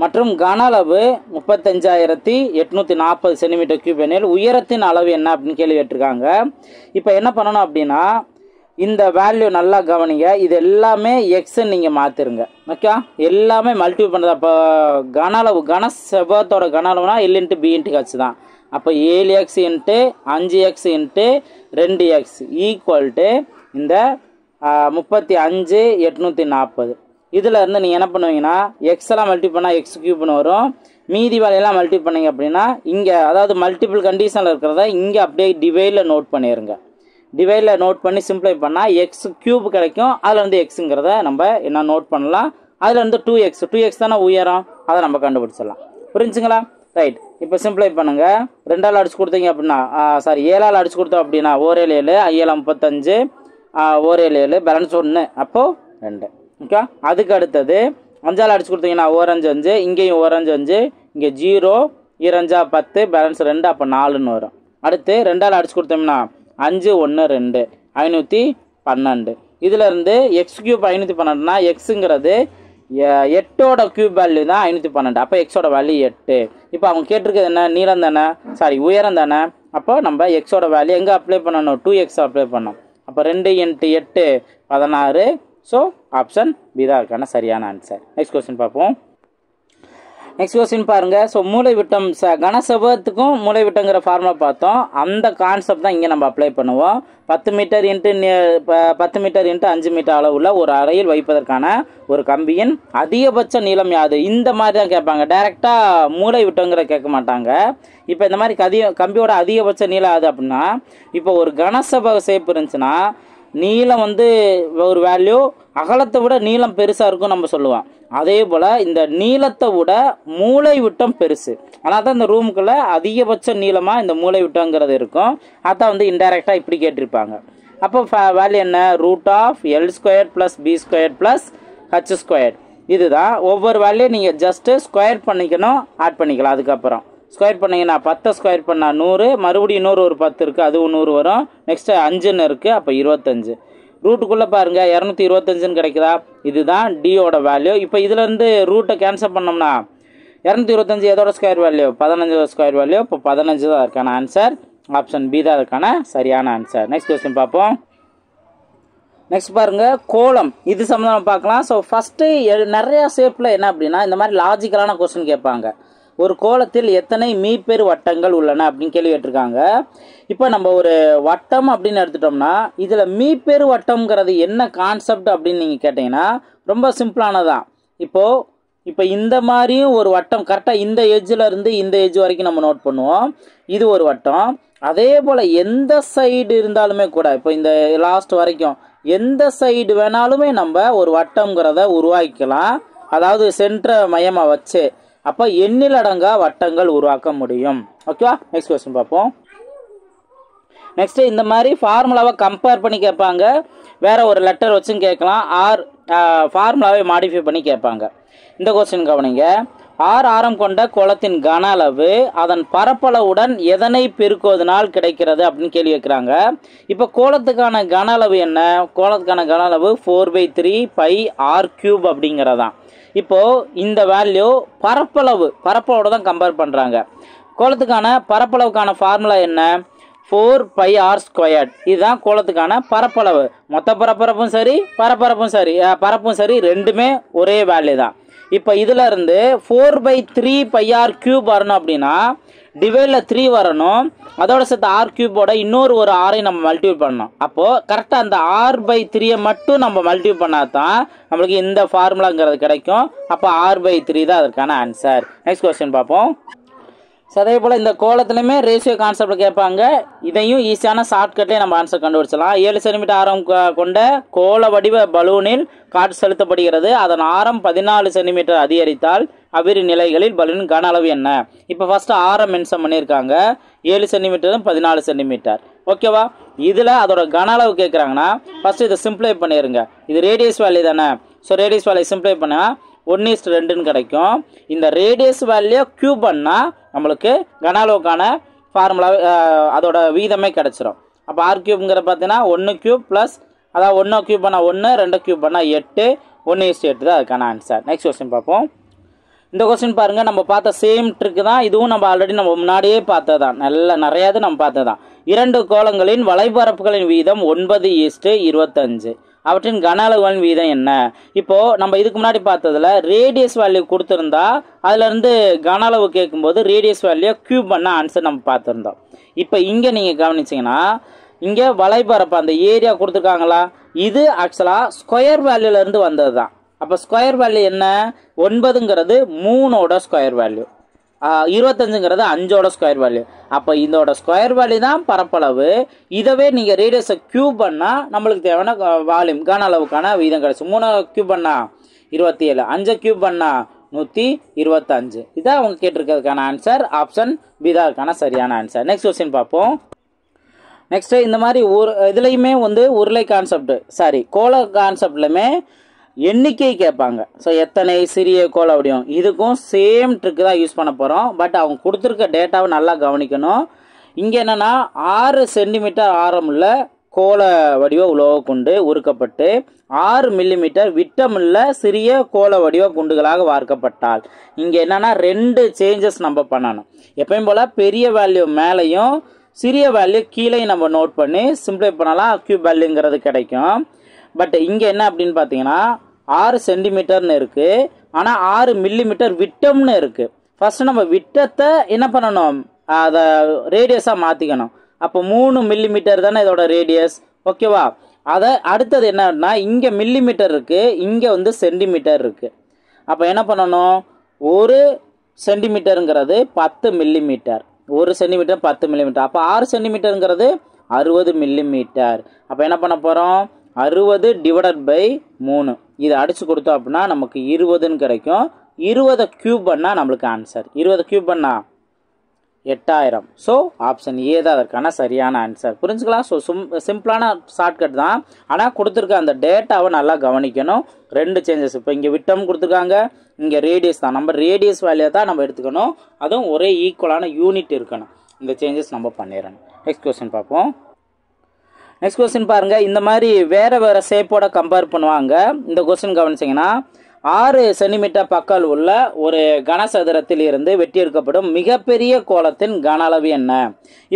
மற்றும் கன அளவு 35,840 சென்டிமீட்டர் கியூப் எனில் உயரத்தின் அளவு என்ன அப்படின்னு கேள்வி கேட்டிருக்காங்க. இப்போ என்ன பண்ணணும் அப்படின்னா இந்த வேல்யூ நல்லா கவனிங்க. இது எல்லாமே எக்ஸ்ன்னு நீங்கள் மாற்றிருங்க. ஓகே, எல்லாமே மல்டிபிள் பண்ணுறது. அப்போ கன அளவு, கன செவ்வகத்தோட கன அளவுனா L × B × H தான். அப்போ 7x × 5x × 2x ஈக்குவல் இந்த 35,840. இதில் இருந்து நீங்கள் என்ன பண்ணுவீங்கன்னா எக்ஸ் எல்லாம் மல்டிபிள் பண்ணால் எக்ஸ் கியூப்னு வரும். மீதி வேலையெல்லாம் மல்டிபிள் பண்ணிங்க அப்படின்னா இங்கே, அதாவது மல்டிபிள் கண்டிஷனில் இருக்கிறத இங்கே அப்படியே டிவைடில் நோட் பண்ணிடுங்க. டிவைடில் நோட் பண்ணி சிம்பிளை பண்ணால் எக்ஸ் கியூப் கிடைக்கும். அதில் வந்து எக்ஸுங்கிறத நம்ம என்ன நோட் பண்ணலாம். அதில் வந்து 2x தானே உயரம், அதை நம்ம கண்டுபிடிச்சிடலாம். புரிஞ்சுங்களா? ரைட். இப்போ சிம்பிளை பண்ணுங்கள். 2ஆல் அடிச்சு கொடுத்தீங்க அப்படின்னா, 7ஆல் அடிச்சு கொடுத்தோம் அப்படின்னா 1 7 7 5 35 1 7 7 பேலன்ஸ் 1, அப்போது 2. ஓகே, அதுக்கு அடுத்தது 5ஆல் அடிச்சு கொடுத்தீங்கன்னா 1 5 5, இங்கேயும் 1 5 5, இங்கே 0 2 10 பேலன்ஸ் 2, அப்போ 4ன்னு வரும். அடுத்து 2ஆல் அடிச்சு கொடுத்தோம்னா 5 1 2 512. இதில் இருந்து எக்ஸ் கியூப் 512னா எக்ஸுங்கிறது 8ஓட கியூப் வேல்யூ தான் 512. அப்போ எக்ஸோட வேல்யூ 8. இப்போ அவங்க கேட்டிருக்கிறது என்ன, நீளம் தானே, உயரம் தானே. அப்போ நம்ம எக்ஸோட வேல்யூ எங்கே அப்ளை பண்ணணும், 2x அப்ளை பண்ணணும். அப்போ 2 × 8 16. ஸோ ஆப்ஷன் பி தான் இருக்கான சரியான ஆன்சர். நெக்ஸ்ட் கொஸ்டின் பார்ப்போம். நெக்ஸ்ட் கொஸ்டின் பாருங்கள். ஸோ மூளைவிட்டம், கனசெவ்வகத்துக்கும் மூளைவிட்டங்கிற ஃபார்முலா பார்த்தோம். அந்த கான்செப்ட் தான் இங்கே நம்ம அப்ளை பண்ணுவோம். 10 மீட்டர் × 5 மீட்டர் அளவுள்ள ஒரு அறையில் வைப்பதற்கான ஒரு கம்பியின் அதிகபட்ச நீளம் யாது? இந்த மாதிரி தான் கேட்பாங்க. டைரெக்டாக மூளைவிட்டங்கிற கேட்க மாட்டாங்க. இப்போ இந்த மாதிரி கம்பியோட அதிகபட்ச நீளம் அது அப்படின்னா, இப்போ ஒரு கனசெவ்வக ஷேப் இருந்துச்சுன்னா நீளம் வந்து ஒரு வேல்யூ, அகலத்தை விட நீளம் பெருசாக இருக்கும் நம்ம சொல்லுவோம். அதே போல் இந்த நீளத்தை விட மூளை விட்டம் பெருசு. ஆனால் தான் இந்த ரூமுக்குள்ளே அதிகபட்ச நீளமாக இந்த மூளை விட்டங்கிறது இருக்கும். அதான் வந்து இன்டைரக்டாக இப்படி கேட்டிருப்பாங்க. அப்போ வேல்யூ என்ன, √L² + B² + H². இதுதான். ஒவ்வொரு வேல்யூ நீங்கள் ஜஸ்ட்டு ஸ்கொயர் பண்ணிக்கணும், ஆட் பண்ணிக்கலாம் அதுக்கப்புறம். ஸ்கொயர் பண்ணிங்கன்னா 10 ஸ்கொயர் பண்ணால் 100, மறுபடியும் இன்னொரு ஒரு 10 இருக்குது, அதுவும் 100 வரும். நெக்ஸ்ட்டு 5ன்னு இருக்குது, அப்போ 25. ரூட்டுக்குள்ளே பாருங்கள் 225ன்னு கிடைக்குதா? இதுதான் டியோட வேல்யூ. இப்போ இதுலேருந்து ரூட்டை கேன்சல் பண்ணோம்னா 225 எதோட ஸ்கொயர் வேல்யூ? 15 square value. இப்போ 15 தான் அதுக்கான ஆன்சர். ஆப்ஷன் பி தான் அதுக்கான சரியான ஆன்சர். நெக்ஸ்ட் கொஸ்டின் பார்ப்போம். நெக்ஸ்ட் பாருங்கள், கோலம். இது சம்மந்தமாக பார்க்கலாம். ஸோ ஃபஸ்ட்டு நிறையா ஷேப்பில் என்ன அப்படின்னா இந்த மாதிரி லாஜிக்கலான கொஸ்டின் கேட்பாங்க. ஒரு கோலத்தில் எத்தனை மீப்பெரு வட்டங்கள் உள்ளன அப்படின்னு கேள்வி கேட்டிருக்காங்க. இப்போ நம்ம ஒரு வட்டம் அப்படின்னு எடுத்துட்டோம்னா இதில் மீப்பெரு வட்டம்ங்கிறது என்ன கான்செப்ட் அப்படின்னு நீங்கள் கேட்டிங்கன்னா ரொம்ப சிம்பிளானதான். இப்போ இந்த மாதிரியும் ஒரு வட்டம் கரெக்டாக இந்த எட்ஜில் இருந்து இந்த எட்ஜ் வரைக்கும் நம்ம நோட் பண்ணுவோம். இது ஒரு வட்டம். அதே போல் எந்த சைடு இருந்தாலுமே கூட இப்போ இந்த லாஸ்ட் வரைக்கும் எந்த சைடு வேணாலுமே நம்ம ஒரு வட்டம்ங்கிறத உருவாக்கிக்கலாம். அதாவது சென்டரை மையமாக வச்சு அப்போ எண்ணிலடங்கா வட்டங்கள் உருவாக்க முடியும். ஓகேவா? நெக்ஸ்ட் கொஸ்டின் பார்ப்போம். நெக்ஸ்ட்டு இந்த மாதிரி ஃபார்முலாவை கம்பேர் பண்ணி கேட்பாங்க. வேற ஒரு லெட்டர் வச்சும் கேட்கலாம். ஃபார்முலாவை மாடிஃபை பண்ணி கேட்பாங்க. இந்த கொஸ்டின் கவனிங்க. ஆரம் கொண்ட கோலத்தின் கன அளவு அதன் பரப்பளவுடன் எதனை பெருக்குவதனால் கிடைக்கிறது அப்படின்னு கேள்வி வைக்கிறாங்க. இப்போ கோலத்துக்கான கன அளவு என்ன? கோலத்துக்கான கன அளவு 4/3 πr³ அப்படிங்கிறதான். இப்போது இந்த வேல்யூ பரப்பளவோட தான் கம்பேர் பண்ணுறாங்க. கோலத்துக்கான பரப்பளவுக்கான ஃபார்முலா என்ன? 4πr². இதுதான் கோலத்துக்கான பரப்பளவு. மொத்த பரப்பும் சரி பரப்பும் சரி ரெண்டுமே ஒரே வேல்யூ தான். இப்போ இதில் இருந்து 4/3 πr³ வரணும் அப்படின்னா டிவைடில் 3 வரணும். அதோட சேர்த்து r³ இன்னொரு ஒரு 6 நம்ம மல்டிபிள் பண்ணணும். அப்போது கரெக்டாக அந்த r/3 மட்டும் நம்ம மல்டிபிள் பண்ணால் தான் நம்மளுக்கு இந்த ஃபார்முலாங்கிறது கிடைக்கும். அப்போ r/3 தான் அதற்கான ஆன்சர். நெக்ஸ்ட் கொஸ்டின் பார்ப்போம். ஸோ அதே போல் இந்த கோலத்துலையுமே ரேஷியோ கான்செப்ட் கேட்பாங்க. இதையும் ஈஸியான ஷார்ட்கட்லேயே நம்ம ஆன்சர் கண்டுபிடிச்சலாம். 7 சென்டிமீட்டர் ஆரம் கொண்ட கோல வடிவ பலூனில் காற்று செலுத்தப்படுகிறது. அதன் ஆரம் 14 சென்டிமீட்டர் அதிகரித்தால் அவ்விரு நிலைகளில் பலூனின் கன அளவு என்ன? இப்போ ஃபஸ்ட்டு ஆரம் மென்ஷன் பண்ணியிருக்காங்க. 7 சென்டிமீட்டரும் 14 சென்டிமீட்டர். ஓகேவா? இதில் அதோட கன அளவு கேட்குறாங்கன்னா ஃபஸ்ட்டு இதை சிம்பிளை பண்ணிடுங்க. இது ரேடியஸ் வேல்யூ தானே. ஸோ ரேடியஸ் வேல்யூ சிம்பிளை பண்ணால் 1:2ன்னு கிடைக்கும். இந்த ரேடியஸ் வேல்யூ க்யூப் பண்ணால் நம்மளுக்கு கன அளவுக்கான ஃபார்முலா அதோட வீதமே கிடச்சிரும். அப்போ r³ பார்த்தீங்கன்னா 1³ ப்ளஸ் அதாவது 1³ பண்ணால் 1, 2³ பண்ணால் 8, 1:8 தான் அதுக்கான ஆன்சர். நெக்ஸ்ட் கொஸ்டின் பார்ப்போம். இந்த கொஸ்டின் பாருங்கள், நம்ம பார்த்த சேம் ட்ரிக்கு தான் இதுவும். நம்ம ஆல்ரெடி நம்ம முன்னாடியே பார்த்ததான். நிறையாது நம்ம பார்த்ததான். 2 கோலங்களின் வலைபரப்புகளின் வீதம் 9:25. அவற்றின் கன அளவுகளின் வீதம் என்ன? இப்போது நம்ம இதுக்கு முன்னாடி பார்த்ததில் ரேடியஸ் வேல்யூ கொடுத்துருந்தா அதுலேருந்து கன அளவு கேட்கும்போது ரேடியஸ் வேல்யூ க்யூப் பண்ண ஆன்சர் நம்ம பார்த்துருந்தோம். இப்போ இங்கே நீங்கள் கவனிச்சிங்கன்னா இங்கே வலைபரப்பு அந்த ஏரியா கொடுத்துருக்காங்களா, இது ஆக்சுவலாக ஸ்கொயர் வேல்யூலேருந்து வந்தது தான். அப்போ ஸ்கொயர் வேல்யூ என்ன? 9ங்கிறது 3ஓட ஸ்கொயர் வேல்யூ, 25ங்கிறது 5ஓட ஸ்கொயர் வேல்யூ. அப்போ இதோட ஸ்கொயர் வேல்யூ தான் பரப்பளவு. இதவே நீங்கள் ரேடியஸை க்யூப் பண்ணால் நம்மளுக்கு தேவையான வால்யூம் கன அளவுக்கான வீதம் கிடச்சி. 3 க்யூப் பண்ணால் 27, 5 க்யூப் பண்ணால் 125. இதான் அவங்க கேட்டிருக்கிறதுக்கான ஆன்சர். ஆப்ஷன் பி தான் அதுக்கான சரியான ஆன்சர். நெக்ஸ்ட் கொஸ்டின் பார்ப்போம். நெக்ஸ்ட்டு இந்த மாதிரி இதுலேயுமே உருளை கான்செப்ட் கோல கான்செப்ட்லையுமே எண்ணிக்கை கேட்பாங்க. ஸோ எத்தனை சிறிய கோல வடிவம், இதுக்கும் சேம் ட்ரிக்கு தான் யூஸ் பண்ண போகிறோம். பட் அவங்க கொடுத்துருக்க டேட்டாவை நல்லா கவனிக்கணும். இங்கே என்னென்னா 6 சென்டிமீட்டர் ஆரமுள்ள கோல வடிவ உலோக குண்டு உருக்கப்பட்டு 6 மில்லிமீட்டர் விட்டமுள்ள சிறிய கோல வடிவ குண்டுகளாக வார்க்கப்பட்டால் இங்கே என்னென்னா 2 சேஞ்சஸ் நம்ம பண்ணணும். எப்பயும் போல் பெரிய வேல்யூ மேலேயும் சிறிய வேல்யூ கீழேயும் நம்ம நோட் பண்ணி சிம்பிளை பண்ணலாம். க்யூப் வேல்யூங்கிறது கிடைக்கும். பட் இங்கே என்ன அப்படின்னு பார்த்தீங்கன்னா 6 சென்டிமீட்டர்னு இருக்குது, ஆனால் 6 மில்லிமீட்டர் விட்டம்னு இருக்குது. ஃபஸ்ட்டு நம்ம விட்டத்தை என்ன பண்ணணும், அதை ரேடியஸாக மாற்றிக்கணும். அப்போ 3 மில்லிமீட்டர் தானே இதோட ரேடியஸ். ஓகேவா? அதை அடுத்தது என்னன்னா இங்கே மில்லிமீட்டர் இருக்குது, இங்கே சென்டிமீட்டர் இருக்குது. அப்போ என்ன பண்ணணும், 1 சென்டிமீட்டருங்கிறது 10 மில்லிமீட்டர், 1 சென்டிமீட்டர் 10 மில்லிமீட்டர். அப்போ 6 சென்டிமீட்டருங்கிறது 60 மில்லிமீட்டர். அப்போ என்ன பண்ண போகிறோம், 60 டிவைடட் பை 3 இதை அடித்து கொடுத்தோம் அப்படின்னா நமக்கு 20ன்னு கிடைக்கும். 20 க்யூப் பண்ணால் நம்மளுக்கு ஆன்சர். 20 க்யூப் பண்ணால் 8000. ஸோ ஆப்ஷன் ஏ தான் அதற்கான சரியான ஆன்சர். புரிஞ்சுக்கலாம். ஸோ சிம்பிளான ஷார்ட்கட் தான். ஆனால் கொடுத்துருக்க அந்த டேட்டாவை நல்லா கவனிக்கணும். 2 சேஞ்சஸ். இப்போ இங்கே விட்டம் கொடுத்துருக்காங்க, இங்கே ரேடியஸ் தான். நம்ம ரேடியஸ் வேல்யூ தான் நம்ம எடுத்துக்கணும். அதுவும் ஒரே ஈக்குவலான யூனிட் இருக்கணும். இந்த சேஞ்சஸ் நம்ம பண்ணிடணும். நெக்ஸ்ட் கொஸ்டின் பார்ப்போம். நெக்ஸ்ட் கொஸ்டின் பாருங்க. இந்த மாதிரி வேற வேற ஷேப்போட கம்பேர் பண்ணுவாங்க. இந்த கொஸ்டின் கவனிச்சிங்கன்னா 6 சென்டிமீட்டர் பக்கம் உள்ள ஒரு கனசதுரத்தில் இருந்து வெட்டி எடுக்கப்படும் மிகப்பெரிய கோலத்தின் கன அளவு என்ன?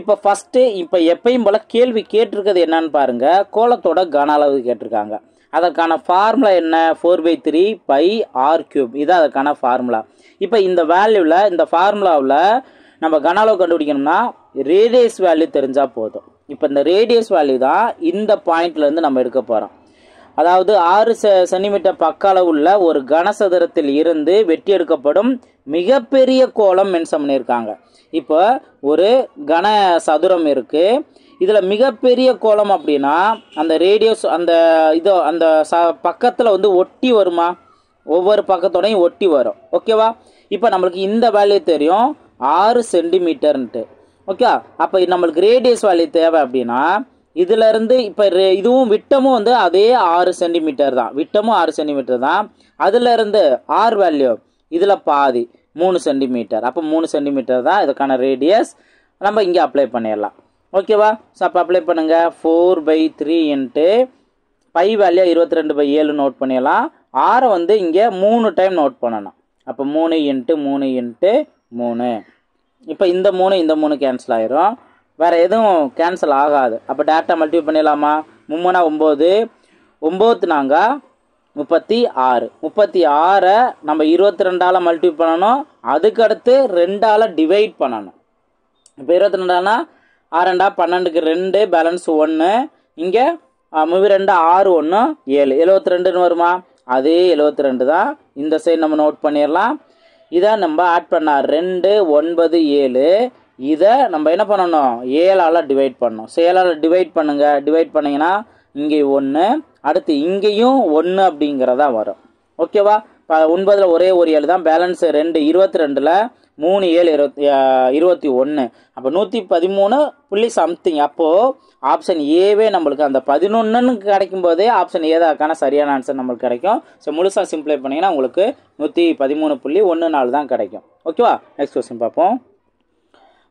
இப்போ ஃபர்ஸ்ட் இப்போ எப்பயும் போல கேள்வி கேட்டிருக்கிறது என்னன்னு பாருங்க. கோலத்தோட கன அளவு கேட்டிருக்காங்க. அதற்கான ஃபார்முலா என்ன? 4/3 பை ஆர் கியூப். இது அதற்கான ஃபார்முலா. இப்போ இந்த வேல்யூவில் இந்த ஃபார்முலாவில் நம்ம கன அளவு கண்டுபிடிக்கணும்னா ரேடியஸ் வேல்யூ தெரிஞ்சால் போதும். இப்போ இந்த ரேடியஸ் வேல்யூ தான் இந்த பாயிண்ட்லேருந்து நம்ம எடுக்க போகிறோம். அதாவது 6 சென்டிமீட்டர் பக்க அளவுள்ள ஒரு கனசதுரத்தில் இருந்து வெட்டி எடுக்கப்படும் மிகப்பெரிய கோலம் மென்ஷன் பண்ணியிருக்காங்க. இப்போ ஒரு கன சதுரம் இருக்கு. இதில் மிகப்பெரிய கோலம் அப்படின்னா அந்த ரேடியஸ் அந்த இதோ அந்த பக்கத்தில் வந்து ஒட்டி வருமா? ஒவ்வொரு பக்கத்தோடையும் ஒட்டி வரும். ஓகேவா? இப்போ நம்மளுக்கு இந்த வேல்யூ தெரியும் 6 சென்டிமீட்டர்ன்ட்டு. ஓகே, அப்போ நம்மளுக்கு ரேடியஸ் வேல்யூ தேவை அப்படின்னா இதுல இருந்து இப்போ இதுவும் விட்டமும் வந்து அதே 6 சென்டிமீட்டர் தான். விட்டமும் 6 சென்டிமீட்டர் தான். அதுல இருந்து ஆர் வேல்யூ இதுல பாதி 3 சென்டிமீட்டர். அப்போ 3 சென்டிமீட்டர் தான் இதுக்கான ரேடியஸ். நம்ம இங்கே அப்ளை பண்ணிடலாம். ஓகேவா? ஸோ அப்போ அப்ளை பண்ணுங்க. 4/3 இன்ட்டு பை வேல்யூ 22/7 நோட் பண்ணிடலாம். ஆரை வந்து இங்கே 3 டைம் நோட் பண்ணணும். அப்போ 3 இன்ட்டு 3 இன்ட்டு 3. இப்போ இந்த 3 கேன்சல் ஆயிரும். வேறு எதுவும் கேன்சல் ஆகாது. அப்போ டேரெக்டாக மல்டிப்ளை பண்ணிடலாமா? 3 9 9 நாங்கள் 36. 36 நம்ம 22ஆல் மல்டிப்ளை பண்ணணும். அதுக்கடுத்து 2ஆல் டிவைட் பண்ணணும். இப்போ 22னா 6 2 12க்கு 2 பேலன்ஸ் 1. இங்கே 2 6 1 7 72ன்னு வருமா? அதே 72 தான். இந்த சைடு நம்ம நோட் பண்ணிடலாம். இதை நம்ம ஆட் பண்ண 2 9 7. இதை நம்ம என்ன பண்ணணும்? 7ஆல் டிவைட் பண்ணணும். 7ஆல் டிவைட் பண்ணுங்க. டிவைட் பண்ணிங்கன்னா இங்கே 1, அடுத்து இங்கேயும் 1 அப்படிங்கிறதா வரும். ஓகேவா? இப்போ 9ல் ஒரே ஒரு 7 தான். பேலன்ஸ் 2 22ல் 3 7 21. அப்போ 113 புள்ளி சம்திங். அப்போது ஆப்ஷன் ஏவே நம்மளுக்கு அந்த 11ன்னு கிடைக்கும் போதே ஆப்ஷன் ஏதாக்கான சரியான ஆன்சர் நம்மளுக்கு கிடைக்கும். ஸோ முழுசாக சிம்பிளை பண்ணிங்கன்னா உங்களுக்கு 113.14 தான் கிடைக்கும். ஓகேவா? நெக்ஸ்ட் கொஸ்டின் பார்ப்போம்.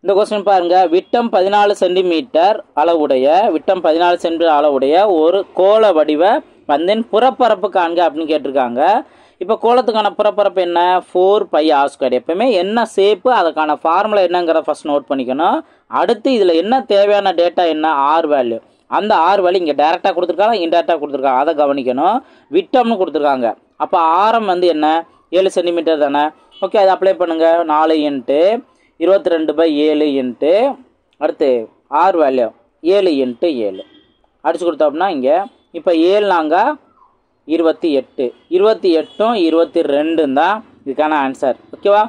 இந்த கொஸ்டின் பாருங்க. விட்டம் 14 சென்டிமீட்டர் அளவுடைய ஒரு கோள வடிவ பந்தின் புறப்பரப்பு காண்க அப்படின்னு கேட்டிருக்காங்க. இப்போ கோலத்துக்கான புறப்பரப்பு என்ன? 4πr². எப்பவுமே என்ன ஷேப்பு அதுக்கான ஃபார்முலா என்னங்கிறத ஃபர்ஸ்ட் நோட் பண்ணிக்கணும். அடுத்து இதில் என்ன தேவையான டேட்டா என்ன? R value. அந்த ஆர் வேல்யூ இங்கே டேரெக்டாக கொடுத்துருக்காங்க, இன்டேரக்டாக கொடுத்துருக்காங்க. அதை கவனிக்கணும். விட்டம்னு கொடுத்துருக்காங்க. அப்போ ஆரம் வந்து என்ன? 7 சென்டிமீட்டர் தானே. ஓகே, அதை அப்ளை பண்ணுங்க. 4 இன்ட்டு 22/7 இன்ட்டு அடுத்து ஆர் வேல்யூ 7 இன்ட்டு 7 அடிச்சு கொடுத்தோம்னா இங்கே இப்போ 7 நாங்கள் 28. 28ம் 22 தான் இதுக்கான ஆன்சர். ஓகேவா?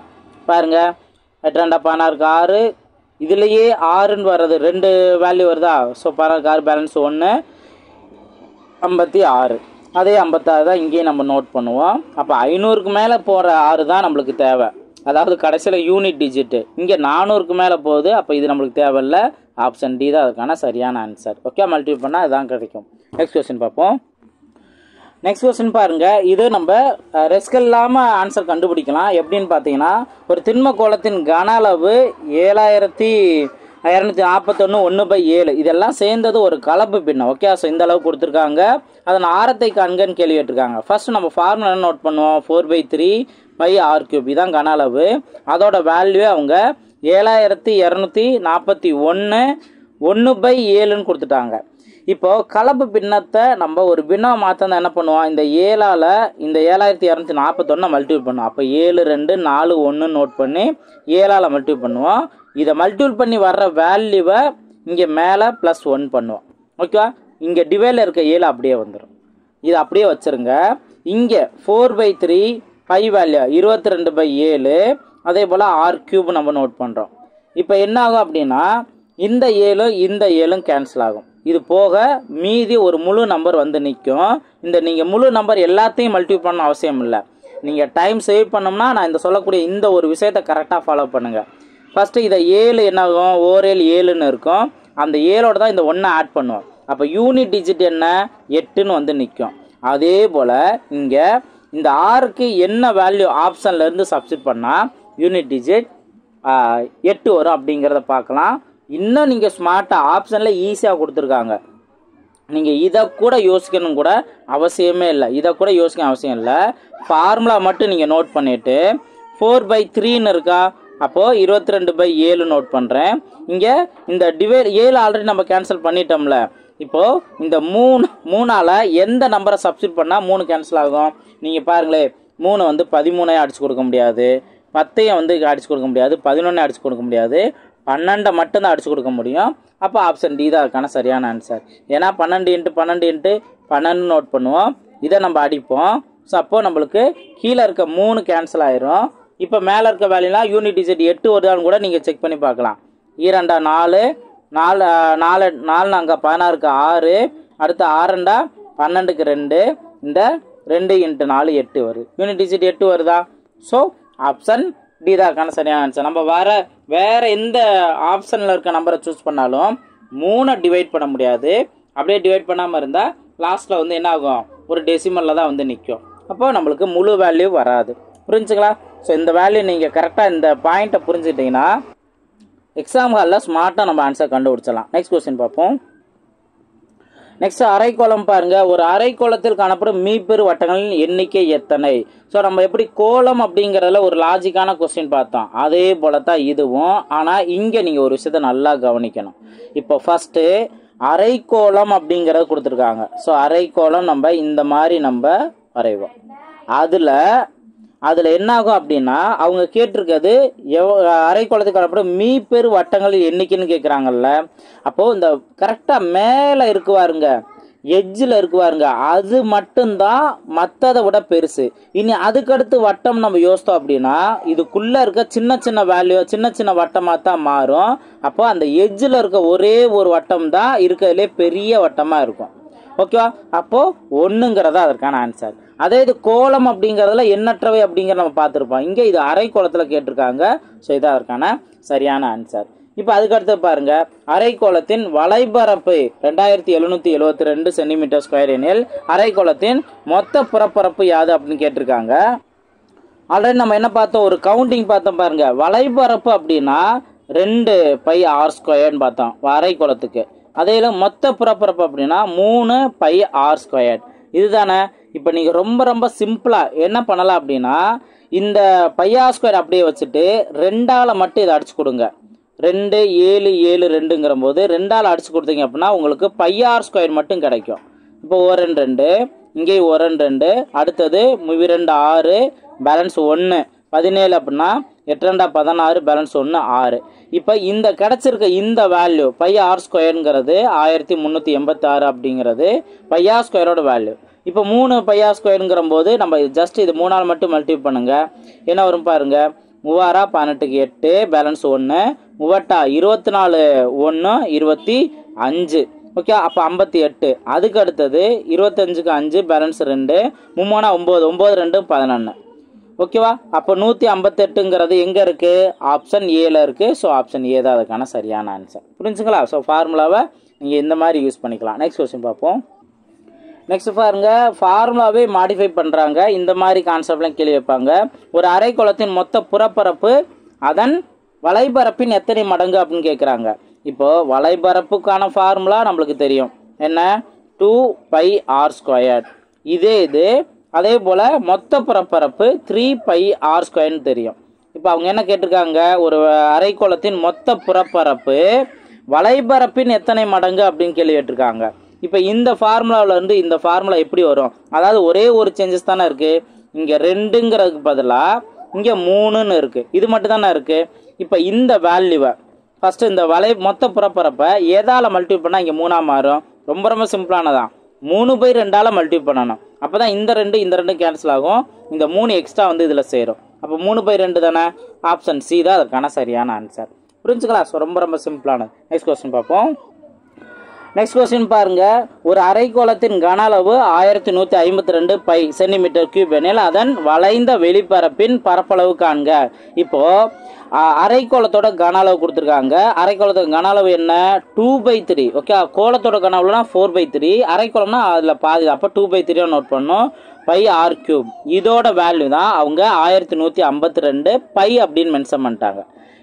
பாருங்க. 8 2 16 6. இதுலேயே 6ன்னு வர்றது 2 வேல்யூ வருதா? So 16 balance 1 56. அதே 56 தான் இங்கேயும் நம்ம நோட் பண்ணுவோம். அப்போ 500க்கு மேலே போகிற 6 தான் நம்மளுக்கு தேவை. அதாவது கடைசியில் யூனிட் டிஜிட்டு. இங்கே 400க்கு மேலே போகுது. அப்போ இது நம்மளுக்கு தேவையில்லை. ஆப்ஷன் டி தான் அதுக்கான சரியான ஆன்சர். ஓகே, மல்டிப்ளை பண்ணால் இதுதான் கிடைக்கும். நெக்ஸ்ட் கொஸ்டின் பார்ப்போம். நெக்ஸ்ட் கொஸ்டின் பாருங்க. இது நம்ம ரிஸ்க் இல்லாமல் ஆன்சர் கண்டுபிடிக்கலாம். எப்படின்னு பார்த்தீங்கன்னா ஒரு திண்ம கோலத்தின் கன அளவு 7241 1/7. இதெல்லாம் சேர்ந்தது ஒரு கலப்பு பின்னம். ஓகே, ஸோ இந்த அளவு கொடுத்துருக்காங்க. அதன் ஆரத்தை காண்கன்னு கேள்வி கேட்டிருக்காங்க. ஃபர்ஸ்ட் நம்ம ஃபார்முலா நோட் பண்ணுவோம். 4/3 பை ஆர் கியூப். இதான் கன அளவு. அதோட வேல்யூ அவங்க 7241 1/7ன்னு கொடுத்துட்டாங்க. இப்போ கலப்பு பின்னத்தை நம்ம ஒரு பின்னம் மாற்ற என்ன பண்ணுவோம்? இந்த 7ஆல் இந்த 7241 மல்டிபிள் பண்ணுவோம். அப்போ 7 2 4 1 நோட் பண்ணி 7ஆல் மல்டிபிள் பண்ணுவோம். இதை மல்டிபிள் பண்ணி வர்ற வேல்யூவை இங்கே மேலே +1 பண்ணுவோம். ஓகேவா? இங்கே டிவைடில் இருக்க 7 அப்படியே வந்துடும். இது அப்படியே வச்சுருங்க. இங்கே 4/3 பை வேல்யூ 22/7. அதே போல் ஆர் கியூப் நம்ம நோட் பண்ணுறோம். இப்போ என்ன ஆகும் அப்படின்னா இந்த 7 கேன்சல் ஆகும். இது போக மீதி ஒரு முழு நம்பர் வந்து நிற்கும். இந்த நீங்கள் முழு நம்பர் எல்லாத்தையும் மல்டிபிள் பண்ண அவசியம் இல்லை. நீங்கள் டைம் சேவ் பண்ணோம்னா நான் இந்த சொல்லக்கூடிய இந்த ஒரு விஷயத்தை கரெக்டாக ஃபாலோ பண்ணுங்கள். ஃபஸ்ட்டு இதை 7 என்ன ஆகும், ஓரேல் 7ன்னு இருக்கும். அந்த 7ஓட தான் இந்த 1 ஆட் பண்ணுவோம். அப்போ யூனிட் டிஜிட் என்ன, 8ன்னு வந்து நிற்கும். அதே போல் இங்கே இந்த 6க்கு என்ன வேல்யூ ஆப்ஷன்லேருந்து சப்ஸ்டிட் பண்ணால் யூனிட் டிஜிட் 8 வரும் அப்படிங்கிறத பார்க்கலாம். இன்னும் நீங்கள் ஸ்மார்ட்டாக ஆப்ஷனில் ஈஸியாக கொடுத்துருக்காங்க. நீங்கள் இதை கூட யோசிக்கணும் கூட அவசியமே இல்லை. இதை கூட யோசிக்க அவசியம் இல்லை. ஃபார்முலா மட்டும் நீங்கள் நோட் பண்ணிவிட்டு 4/3ன்னு இருக்கா, அப்போது 22/7 நோட் பண்ணுறேன். இங்கே இந்த டிவைட் 7 ஆல்ரெடி நம்ம கேன்சல் பண்ணிட்டோம்ல. இப்போது இந்த 3ஆல் எந்த நம்பரை சப்ஸ்டிட் பண்ணால் 3 கேன்சல் ஆகும். நீங்கள் பாருங்களேன், 3 வந்து 13 அடிச்சு கொடுக்க முடியாது, 10 வந்து அடிச்சு கொடுக்க முடியாது, 11 அடிச்சு கொடுக்க முடியாது, 12 மட்டும்தான் அடிச்சு கொடுக்க முடியும். அப்போ ஆப்ஷன் டி தான் அதுக்கான சரியான ஆன்சர். ஏன்னா 12 × 12 × 12 நோட் பண்ணுவோம். இதை நம்ம அடிப்போம். ஸோ அப்போது நம்மளுக்கு கீழே இருக்க 3 கேன்சல் ஆயிரும். இப்போ மேலே இருக்க வேல்யூலாம் யூனிட் டிஜிட் 8 வருதான்னு கூட நீங்கள் செக் பண்ணி பார்க்கலாம். 2 4 4 4 4 அங்கே 16க்கு 6, அடுத்து 6 12க்கு 2, இந்த 2 × 4 8 வருது. யூனிட் டிஜிட் 8 வருதா? ஸோ ஆப்ஷன் டி தான் அதுக்கான சரியான ஆன்சர். நம்ம வேறு எந்த ஆப்ஷனில் இருக்க நம்பரை சூஸ் பண்ணாலும் 3 டிவைட் பண்ண முடியாது. அப்படியே டிவைட் பண்ணாமல் இருந்தால் லாஸ்ட்டில் வந்து என்ன ஆகும், ஒரு டெசிமலில் தான் வந்து நிற்கும். அப்போது நம்மளுக்கு முழு வேல்யூ வராது. புரிஞ்சுங்களா? ஸோ இந்த வேல்யூ நீங்கள் கரெக்டாக இந்த பாயிண்ட்டை புரிஞ்சுக்கிட்டிங்கன்னா எக்ஸாம் ஹாலில் ஸ்மார்ட்டாக நம்ம ஆன்சர் கண்டுபிடிச்சலாம். நெக்ஸ்ட் கொஸ்டின் பார்ப்போம். நெக்ஸ்ட் அரைக்கோளம் பாருங்கள். ஒரு அரைக்கோளத்தில் காணப்படும் மீப்பெரு வட்டங்களின் எண்ணிக்கை எத்தனை? ஸோ நம்ம எப்படி கோலம் அப்படிங்கிறதுல ஒரு லாஜிக்கான கொஸ்டின் பார்த்தோம், அதே போல தான் இதுவும். ஆனால் இங்கே நீங்கள் ஒரு விஷயத்தை நல்லா கவனிக்கணும். இப்போ ஃபஸ்ட்டு அரைக்கோளம் அப்படிங்கிறத கொடுத்துருக்காங்க. ஸோ அரைக்கோளம் நம்ம இந்த மாதிரி நம்ம வரைவோம். அதில் என்ன ஆகும் அப்படின்னா அவங்க கேட்டிருக்கிறது அரைக்கோளத்துக்கு காணப்படும் மீப்பெரு வட்டங்களின் எண்ணிக்கைன்னு கேட்குறாங்கல்ல. அப்போது இந்த கரெக்டாக மேலே இருக்குவாருங்க, எட்ஜில் இருக்குவாருங்க, அது மட்டும்தான் மற்றதை விட பெருசு. இனி அதுக்கடுத்து வட்டம் நம்ம யோசித்தோம் அப்படின்னா இதுக்குள்ளே இருக்க சின்ன சின்ன வேல்யூ சின்ன சின்ன வட்டமாக தான் மாறும். அப்போ அந்த எட்ஜில் இருக்க ஒரே ஒரு வட்டம் தான் இருக்கிறதுலே பெரிய வட்டமாக இருக்கும். ஓகேவா? அப்போது 1ங்கிறதா அதற்கான ஆன்சர். அதே இது கோலம் அப்படிங்கிறதுல எண்ணற்றவை அப்படிங்கிற நம்ம பார்த்துருப்போம். இங்கே இது அரைக்கோளத்தில் கேட்டிருக்காங்க. ஸோ இது அதற்கான சரியான ஆன்சர். இப்போ அதுக்கடுத்து பாருங்க, அரைக்கோளத்தின் வலைபரப்பு 2772 சென்டிமீட்டர் ஸ்கொயர் எனில் அரைக்கோளத்தின் மொத்த புறப்பரப்பு யாது அப்படின்னு கேட்டிருக்காங்க. ஆல்ரெடி நம்ம என்ன பார்த்தோம், ஒரு கவுண்டிங் பார்த்தோம் பாருங்க. வலைபரப்பு அப்படின்னா 2πr² பார்த்தோம் அரைக்கோளத்துக்கு. அதே மொத்த புறப்பரப்பு அப்படின்னா 3πr². இதுதானே. இப்போ நீங்கள் ரொம்ப ரொம்ப சிம்பிளாக என்ன பண்ணலாம் அப்படின்னா இந்த πr² அப்படியே வச்சுட்டு 2ஆல் மட்டும் இதை அடிச்சு கொடுங்க. 2 7 7 2ங்கிற போது 2ஆல் அடிச்சு கொடுத்தீங்க அப்படின்னா உங்களுக்கு πr² மட்டும் கிடைக்கும். இப்போ 1 2, இங்கே 1 2, அடுத்தது 2 6, பேலன்ஸ் 1 17 அப்படின்னா 8 16, பேலன்ஸ் 1 6. இப்போ இந்த கிடச்சிருக்க இந்த வேல்யூ πr²ங்கிறது 1386 அப்படிங்கிறது πr² வேல்யூ. இப்போ 3πr² போது நம்ம ஜஸ்ட் இது 3ஆல் மட்டும் மல்டிப்ளை பண்ணுங்க. என்ன வரும் பாருங்க, 3 18க்கு 8, பேலன்ஸ் 1, 3 24 1 25. ஓகே, அப்போ 58. அதுக்கு அடுத்தது 25க்கு 5, பேலன்ஸ் 2, 3 9 9 2 11. ஓகேவா? அப்போ 158ங்கிறது எங்கே இருக்குது, ஆப்ஷன் ஏல இருக்குது. ஸோ ஆப்ஷன் ஏ தான் அதுக்கான சரியான ஆன்சர். புரிஞ்சுங்களா? ஸோ ஃபார்முலாவை நீங்கள் இந்த மாதிரி யூஸ் பண்ணிக்கலாம். நெக்ஸ்ட் கொஸ்டின் பார்ப்போம். நெக்ஸ்ட் பாருங்க, ஃபார்முலாவே மாடிஃபை பண்ணுறாங்க. இந்த மாதிரி கான்செப்ட்லாம் கேள்வி வைப்பாங்க. ஒரு அரைக்கோளத்தின் மொத்த புறப்பரப்பு அதன் வலைபரப்பின் எத்தனை மடங்கு அப்படின்னு கேட்குறாங்க. இப்போது வலைபரப்புக்கான ஃபார்முலா நம்மளுக்கு தெரியும், என்ன, 2πr². இது அதே போல் மொத்த புறப்பரப்பு 3πr² தெரியும். இப்போ அவங்க என்ன கேட்டிருக்காங்க, ஒரு அரைக்கோளத்தின் மொத்த புறப்பரப்பு வலைபரப்பின் எத்தனை மடங்கு அப்படின்னு கேள்வி கேட்டிருக்காங்க. இப்போ இந்த ஃபார்முலாவிலேருந்து இந்த ஃபார்முலா எப்படி வரும், அதாவது ஒரே ஒரு சேஞ்சஸ் தானே இருக்குது. இங்கே 2ங்கிறதுக்கு பதிலாக இங்கே 3ன்னு இருக்குது, இது மட்டும் தானே இருக்குது. இப்போ இந்த வேல்யூவை ஃபஸ்ட்டு இந்த மொத்த புறப்பரப்பை எதால் மல்டிப்ளை பண்ணால் இங்கே 3ஆக மாறும். ரொம்ப ரொம்ப சிம்பிளானதான், 3/2ஆல் மல்டிப்ளை பண்ணணும். அப்போ தான் இந்த 2 கேன்சல் ஆகும், இந்த 3 எக்ஸ்ட்ரா வந்து இதில் சேரும். அப்போ 3/2 தானே, ஆப்ஷன் சி தான் அதற்கான சரியான ஆன்சர். புரிஞ்சுக்கலாம்? ஸோ ரொம்ப ரொம்ப சிம்பிளானது. நெக்ஸ்ட் கொஸ்டின் பார்ப்போம். நெக்ஸ்ட் கொஸ்டின் பாருங்க, ஒரு அரைக்கோளத்தின் கன அளவு 1152 பை சென்டிமீட்டர் கியூப் எனில் அதன் வளைந்த வெளிப்பரப்பின் பரப்பளவு காண்க. இப்போ அரைக்கோளத்தோட கன அளவு கொடுத்துருக்காங்க. அரைக்கோளத்தோட கன அளவு என்ன? 2/3. ஓகே, கோளத்தோட கன அளவுனா 4/3, அரைக்கோளம்னா அதில் பாதி, அப்போ 2/3 நோட் பண்ணணும். பை ஆர் கியூப், இதோட வேல்யூ தான் அவங்க 1152 பை அப்படின்னு மென்ஷன் பண்ணிட்டாங்க.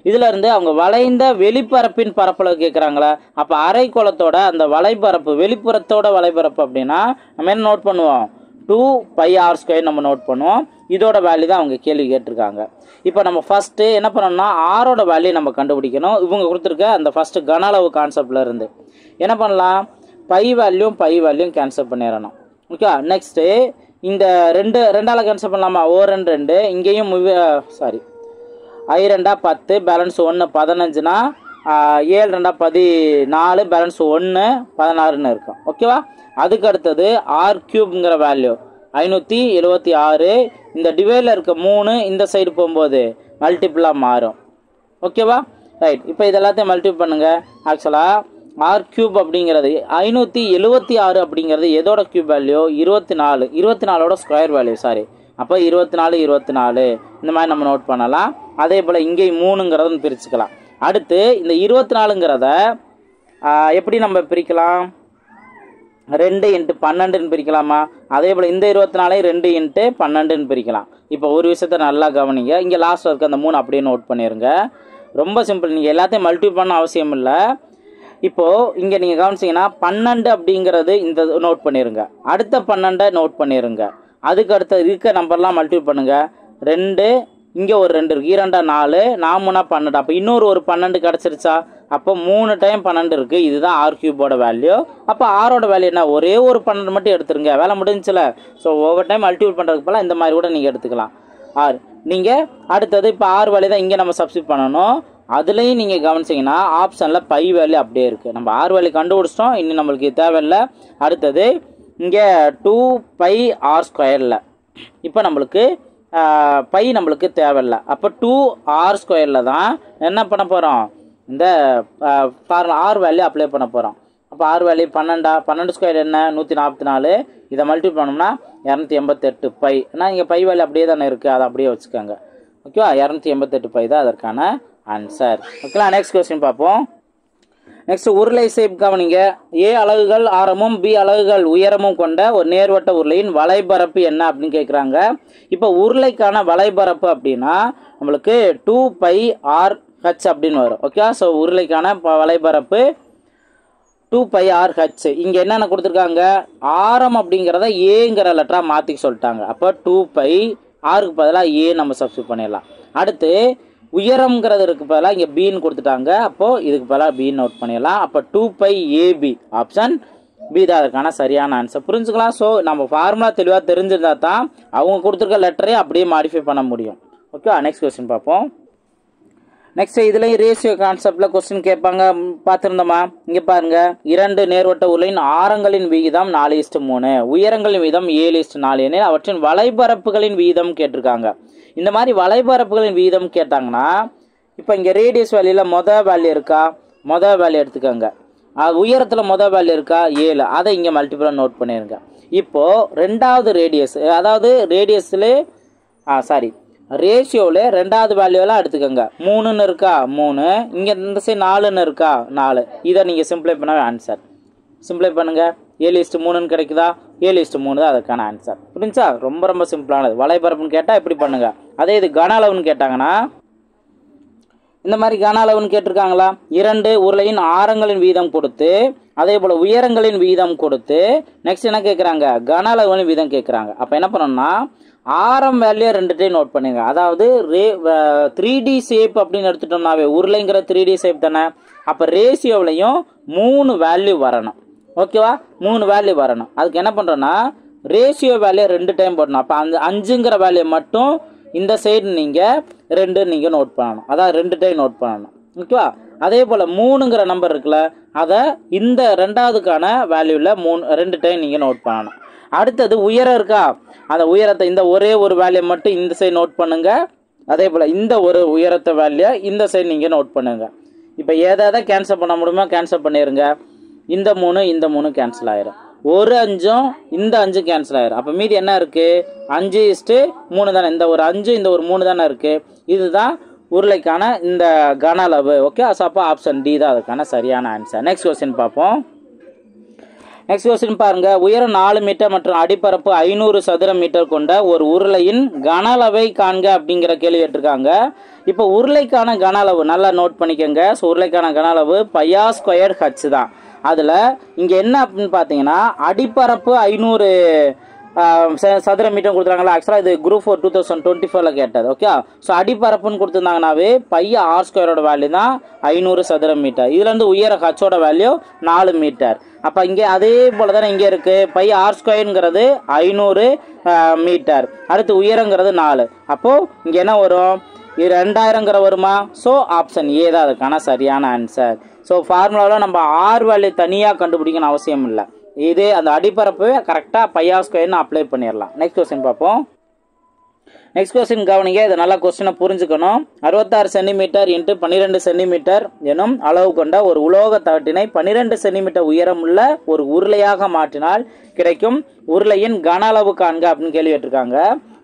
இதுல இருந்து அவங்க வளைந்த வெளிப்பரப்பின் பரப்பளவு கேட்குறாங்களா? அப்போ அரைக்கோளத்தோட அந்த வலைப்பரப்பு, வெளிப்புறத்தோட வலைப்பரப்பு அப்படின்னா நம்ம என்ன நோட் பண்ணுவோம்? 2πr² நம்ம நோட் பண்ணுவோம். இதோட வேல்யூ தான் அவங்க கேள்வி கேட்டிருக்காங்க. இப்போ நம்ம ஃபர்ஸ்ட்டு என்ன பண்ணோம்னா ஆரோட வேல்யூ நம்ம கண்டுபிடிக்கணும். இவங்க கொடுத்துருக்க அந்த ஃபர்ஸ்ட் கன அளவு கான்செப்ட்ல இருந்து என்ன பண்ணலாம்? பை வேல்யூம் கேன்சல் பண்ணிடணும். ஓகே, நெக்ஸ்ட்டு இந்த ரெண்டால கேன்சல் பண்ணலாமா? O2 2, இங்கேயும் சாரி I2 10, பேலன்ஸ் 1 15னா 7 2 14, பேலன்ஸ் 1 16ன்னு இருக்கும். ஓகேவா? அதுக்கு அடுத்தது ஆர் கியூப்ங்கிற வேல்யூ 576. இந்த டிவைடில் இருக்க 3 இந்த சைடு போகும்போது மல்டிபிளாக மாறும். ஓகேவா? ரைட், இப்போ இதெல்லாத்தையும் மல்டிபிள் பண்ணுங்க. ஆக்சுவலாக ஆர் கியூப் அப்படிங்கிறது 576 அப்படிங்கிறது எதோட கியூப் வேல்யூ? 24, 24ஓட ஸ்கொயர் வேல்யூ. சாரி, அப்போ 24 இந்த மாதிரி நம்ம நோட் பண்ணலாம். அதே போல் இங்கே 3ங்கிறத பிரிச்சுக்கலாம். அடுத்து இந்த 24ங்கிறத எப்படி நம்ம பிரிக்கலாம்? 2 × 12ன்னு பிரிக்கலாமா? அதே போல் இந்த 24 2 × 12ன்னு பிரிக்கலாம். இப்போ ஒரு விஷயத்த நல்லா கவனிங்க. இங்கே லாஸ்ட்டில் இருக்க அந்த 3 அப்படியே நோட் பண்ணிடுங்க. ரொம்ப சிம்பிள், நீங்கள் எல்லாத்தையும் மல்டிபிள் பண்ண அவசியம் இல்லை. இப்போது இங்கே நீங்கள் கவனிச்சிங்கன்னா 12 அப்படிங்கிறது இந்த நோட் பண்ணிடுங்க. அடுத்த 12 நோட் பண்ணிடுங்க. அதுக்கு அடுத்த இருக்க நம்பர்லாம் மல்டிபிள் பண்ணுங்கள். 2, இங்கே ஒரு 2 இருக்குது, 2 4, 4 12, அப்போ இன்னொரு 12 கிடச்சிருச்சா? அப்போ 3 டைம் 12 இருக்குது. இதுதான் ஆர் கியூபோட வேல்யூ. அப்போ ஆரோட வேல்யூ என்ன? ஒரே ஒரு 12 மட்டும் எடுத்துருங்க, வேலை முடிஞ்சில. ஸோ ஒவ்வொரு டைம் மல்டிபிள் பண்ணுறதுக்கு போல இந்த மாதிரி கூட நீங்கள் எடுத்துக்கலாம். ஆர் நீங்கள் அடுத்தது இப்போ ஆர் வேல்யூ தான் இங்கே நம்ம சப்ஸ்டிட் பண்ணணும். அதுலேயும் நீங்கள் கவனிச்சிங்கன்னா ஆப்ஷனில் பை வேல்யூ அப்படியே இருக்குது. நம்ம ஆர் வேல்யூ கண்டுபிடிச்சிட்டோம், இன்னும் நம்மளுக்கு தேவையில்லை. அடுத்தது இங்கே 2πr². இப்போ நம்மளுக்கு பை நம்மளுக்கு தேவையில்லை. அப்போ 2r² தான் என்ன பண்ண போகிறோம்? இந்த ஆர் வேல்யூ அப்ளை பண்ண போகிறோம். அப்போ ஆர் வேல்யூ 12 என்ன? 144. இதை மல்டிபிள் பண்ணோம்னா 288 பை. ஏன்னா இங்கே பை வேல்யூ அப்படியே தானே இருக்குது, அதை அப்படியே வச்சுக்கோங்க. ஓகேவா? 288 பை தான் அதற்கான ஆன்சர். ஓகேங்களா? நெக்ஸ்ட் கொஸ்டின் பார்ப்போம். நெக்ஸ்ட் உருளை ஷேப் கவனிங்க. ஏ அலகுகள் ஆரமும் பி அலகுகள் உயரமும் கொண்ட ஒரு நேர்வட்ட உருளையின் வலைபரப்பு என்ன அப்படின்னு கேட்குறாங்க. இப்போ உருளைக்கான வலைபரப்பு அப்படின்னா நம்மளுக்கு 2πrh அப்படின்னு வரும். ஓகே, ஸோ உருளைக்கான வலைபரப்பு 2πrh. இங்கே என்னென்ன கொடுத்துருக்காங்க? ஆரம் அப்படிங்கிறத ஏங்கிற லெட்டராக மாற்றி சொல்லிட்டாங்க. அப்போ 2π, ஆருக்கு பதிலாக ஏ நம்ம சப்ஸ்டிட் பண்ணிடலாம். அடுத்து உயரம்ங்கிறது இருக்கு பதிலாக இங்கே பின்னு கொடுத்துட்டாங்க. அப்போது இதுக்கு பதிலாக பின்னு நோட் பண்ணிடலாம். அப்போ 2πab, ஆப்ஷன் பி தான் அதற்கான சரியான ஆன்சர். புரிஞ்சுக்கலாம்? ஸோ நம்ம ஃபார்முலா தெளிவாக தெரிஞ்சிருந்தா தான் அவங்க கொடுத்துருக்க லெட்டரே அப்படியே மாடிஃபை பண்ண முடியும். ஓகே, நெக்ஸ்ட் கொஸ்டின் பார்ப்போம். நெக்ஸ்ட் இதுலேயும் ரேஷியோ கான்செப்டில் கொஸ்டின் கேட்பாங்க, பார்த்துருந்தோமா? இங்கே பாருங்க, 2 நேர்வட்ட உருளையின் ஆரங்களின் விகிதம் 4:3, உயரங்களின் விகிதம் 7:4 எனில் அவற்றின் வலைபரப்புகளின் விகிதம் கேட்டிருக்காங்க. இந்த மாதிரி வலைபரப்புகளின் விகிதம் கேட்டாங்கன்னா இப்போ இங்கே ரேடியஸ் வேல்யூவில் மொதல் வேல்யூ இருக்கா? மொதல் வேல்யூ எடுத்துக்கோங்க. உயரத்தில் மொதல் வேல்யூ இருக்கா? 7, அதை இங்கே மல்டிபிளாக நோட் பண்ணிடுங்க. இப்போது ரெண்டாவது ரேடியஸ், அதாவது ரேடியஸில் ரேஷியோவில் ரெண்டாவது வேல்யூவெல்லாம் எடுத்துக்கோங்க. 3ன்னு இருக்கா? 3, இங்கே இந்த சைடு 4ன்னு இருக்கா? 4. இதை நீங்கள் சிம்பிளை பண்ண ஆன்சர். சிம்பிளை பண்ணுங்கள். 7:3ன்னு கிடைக்குதா? 7:3 தான் அதற்கான ஆன்சர். புரிஞ்சா? ரொம்ப ரொம்ப சிம்பிளானது. வலைபரப்புன்னு கேட்டால் இப்படி பண்ணுங்க. அதே இது கன அளவுன்னு கேட்டாங்கன்னா இந்த மாதிரி கன அளவுன்னு கேட்டிருக்காங்களா? 2 உருளையின் ஆரங்களின் வீதம் கொடுத்து, அதே போல் உயரங்களின் வீதம் கொடுத்து, நெக்ஸ்ட் என்ன கேட்குறாங்க? கன அளவுகளின் வீதம் கேட்குறாங்க. அப்போ என்ன பண்ணணும்னா ஆரம் வேல்யூ 2 டைம் நோட் பண்ணுங்க. அதாவது 3D ஷேப் அப்படின்னு எடுத்துட்டோம்னாவே உருளைங்கிற 3D ஷேப் தானே. அப்போ ரேஷியோவிலையும் 3 வேல்யூ வரணும். ஓகேவா? 3 வேல்யூ வரணும். அதுக்கு என்ன பண்ணுறோன்னா ரேஷியோ வேல்யூ 2 டைம் போடணும். அப்போ அந்த 5ங்கிற வேல்யூ மட்டும் இந்த சைடு நீங்கள் 2 நீங்கள் நோட் பண்ணணும். அதான் 2 டைம் நோட் பண்ணணும். ஓகேவா? அதே போல் 3ங்கிற நம்பர் இருக்குல்ல, அதை இந்த ரெண்டாவதுக்கான வேல்யூவில் 2 டைம் நீங்கள் நோட் பண்ணணும். அடுத்தது உயரம் இருக்கா? அந்த உயரத்தை இந்த ஒரே ஒரு வேல்யூ மட்டும் இந்த சைடு நோட் பண்ணுங்க. அதே போல் இந்த ஒரு உயரத்தை வேல்யூ இந்த சைடு நீங்கள் நோட் பண்ணுங்க. இப்போ எதை கேன்சல் பண்ண முடியுமோ கேன்சல் பண்ணிடுங்க. இந்த 3 கேன்சல் ஆயிரும். ஒரு 5ம் இந்த 5 கேன்சல் ஆயிரும். அப்போ மீதி என்ன இருக்கு? 5:3 தானே. இந்த ஒரு 5 இந்த ஒரு 3 தானே இருக்கு. இதுதான் உருளைக்கான இந்த கன அளவு. ஓகே, அப்போ ஆப்ஷன் டி தான் அதுக்கான சரியான ஆன்சர். நெக்ஸ்ட் கொஸ்டின் பார்ப்போம். நெக்ஸ்ட் கொஸ்டின் பாருங்க. உயரம் 4 மீட்டர் மற்றும் அடிப்பரப்பு 500 சதுர மீட்டர் கொண்ட ஒரு உருளையின் கன அளவை காண்க அப்படிங்கிற கேள்வி கேட்டிருக்காங்க. இப்போ உருளைக்கான கன அளவு நல்லா நோட் பண்ணிக்கோங்க. ஸோ உருளைக்கான கன அளவு πr²h தான். அதில் இங்கே என்ன அப்படின்னு பார்த்தீங்கன்னா அடிப்பரப்பு 500 சதுர மீட்டர் கொடுத்துருக்காங்களா. ஆக்சுவலாக இது குரூப் 4 2024 கேட்டது. ஓகே, ஸோ அடிப்பரப்புன்னு கொடுத்துருந்தாங்கனாவே πr² வேல்யூ தான் 500 சதுர மீட்டர். இதுலேருந்து உயர ஹச்சோட வேல்யூ 4 மீட்டர். அப்போ இங்கே அதே போல தானே இங்கே இருக்குது. πr²ங்கிறது 500 மீட்டர். அடுத்து உயரங்கிறது 4. அப்போது இங்கே என்ன வரும்? 2000 வருமா? ஸோ ஆப்ஷன் ஏ தான் அதுக்கான சரியான ஆன்சர். ஸோ ஃபார்முலாவில் நம்ம ஆர் வேல்யூ தனியாக கண்டுபிடிக்கணும் அவசியம் இல்லை. இதே அந்த அடிப்பரப்பு கரெக்டாக πr² அப்ளை பண்ணிடலாம். நெக்ஸ்ட் கொஸ்டின் பார்ப்போம். நெக்ஸ்ட் கொஸ்டின் கவனிங்க. இதை நல்லா கொஸ்டினை புரிஞ்சுக்கணும். 66 சென்டிமீட்டர் × 12 சென்டிமீட்டர் எனும் அளவு கொண்ட ஒரு உலோக தகட்டினை 12 சென்டிமீட்டர் உயரமுள்ள ஒரு உருளையாக மாற்றினால் கிடைக்கும் உருளையின் கன அளவு காண்க அப்படின்னு கேள்வி கேட்டிருக்காங்க.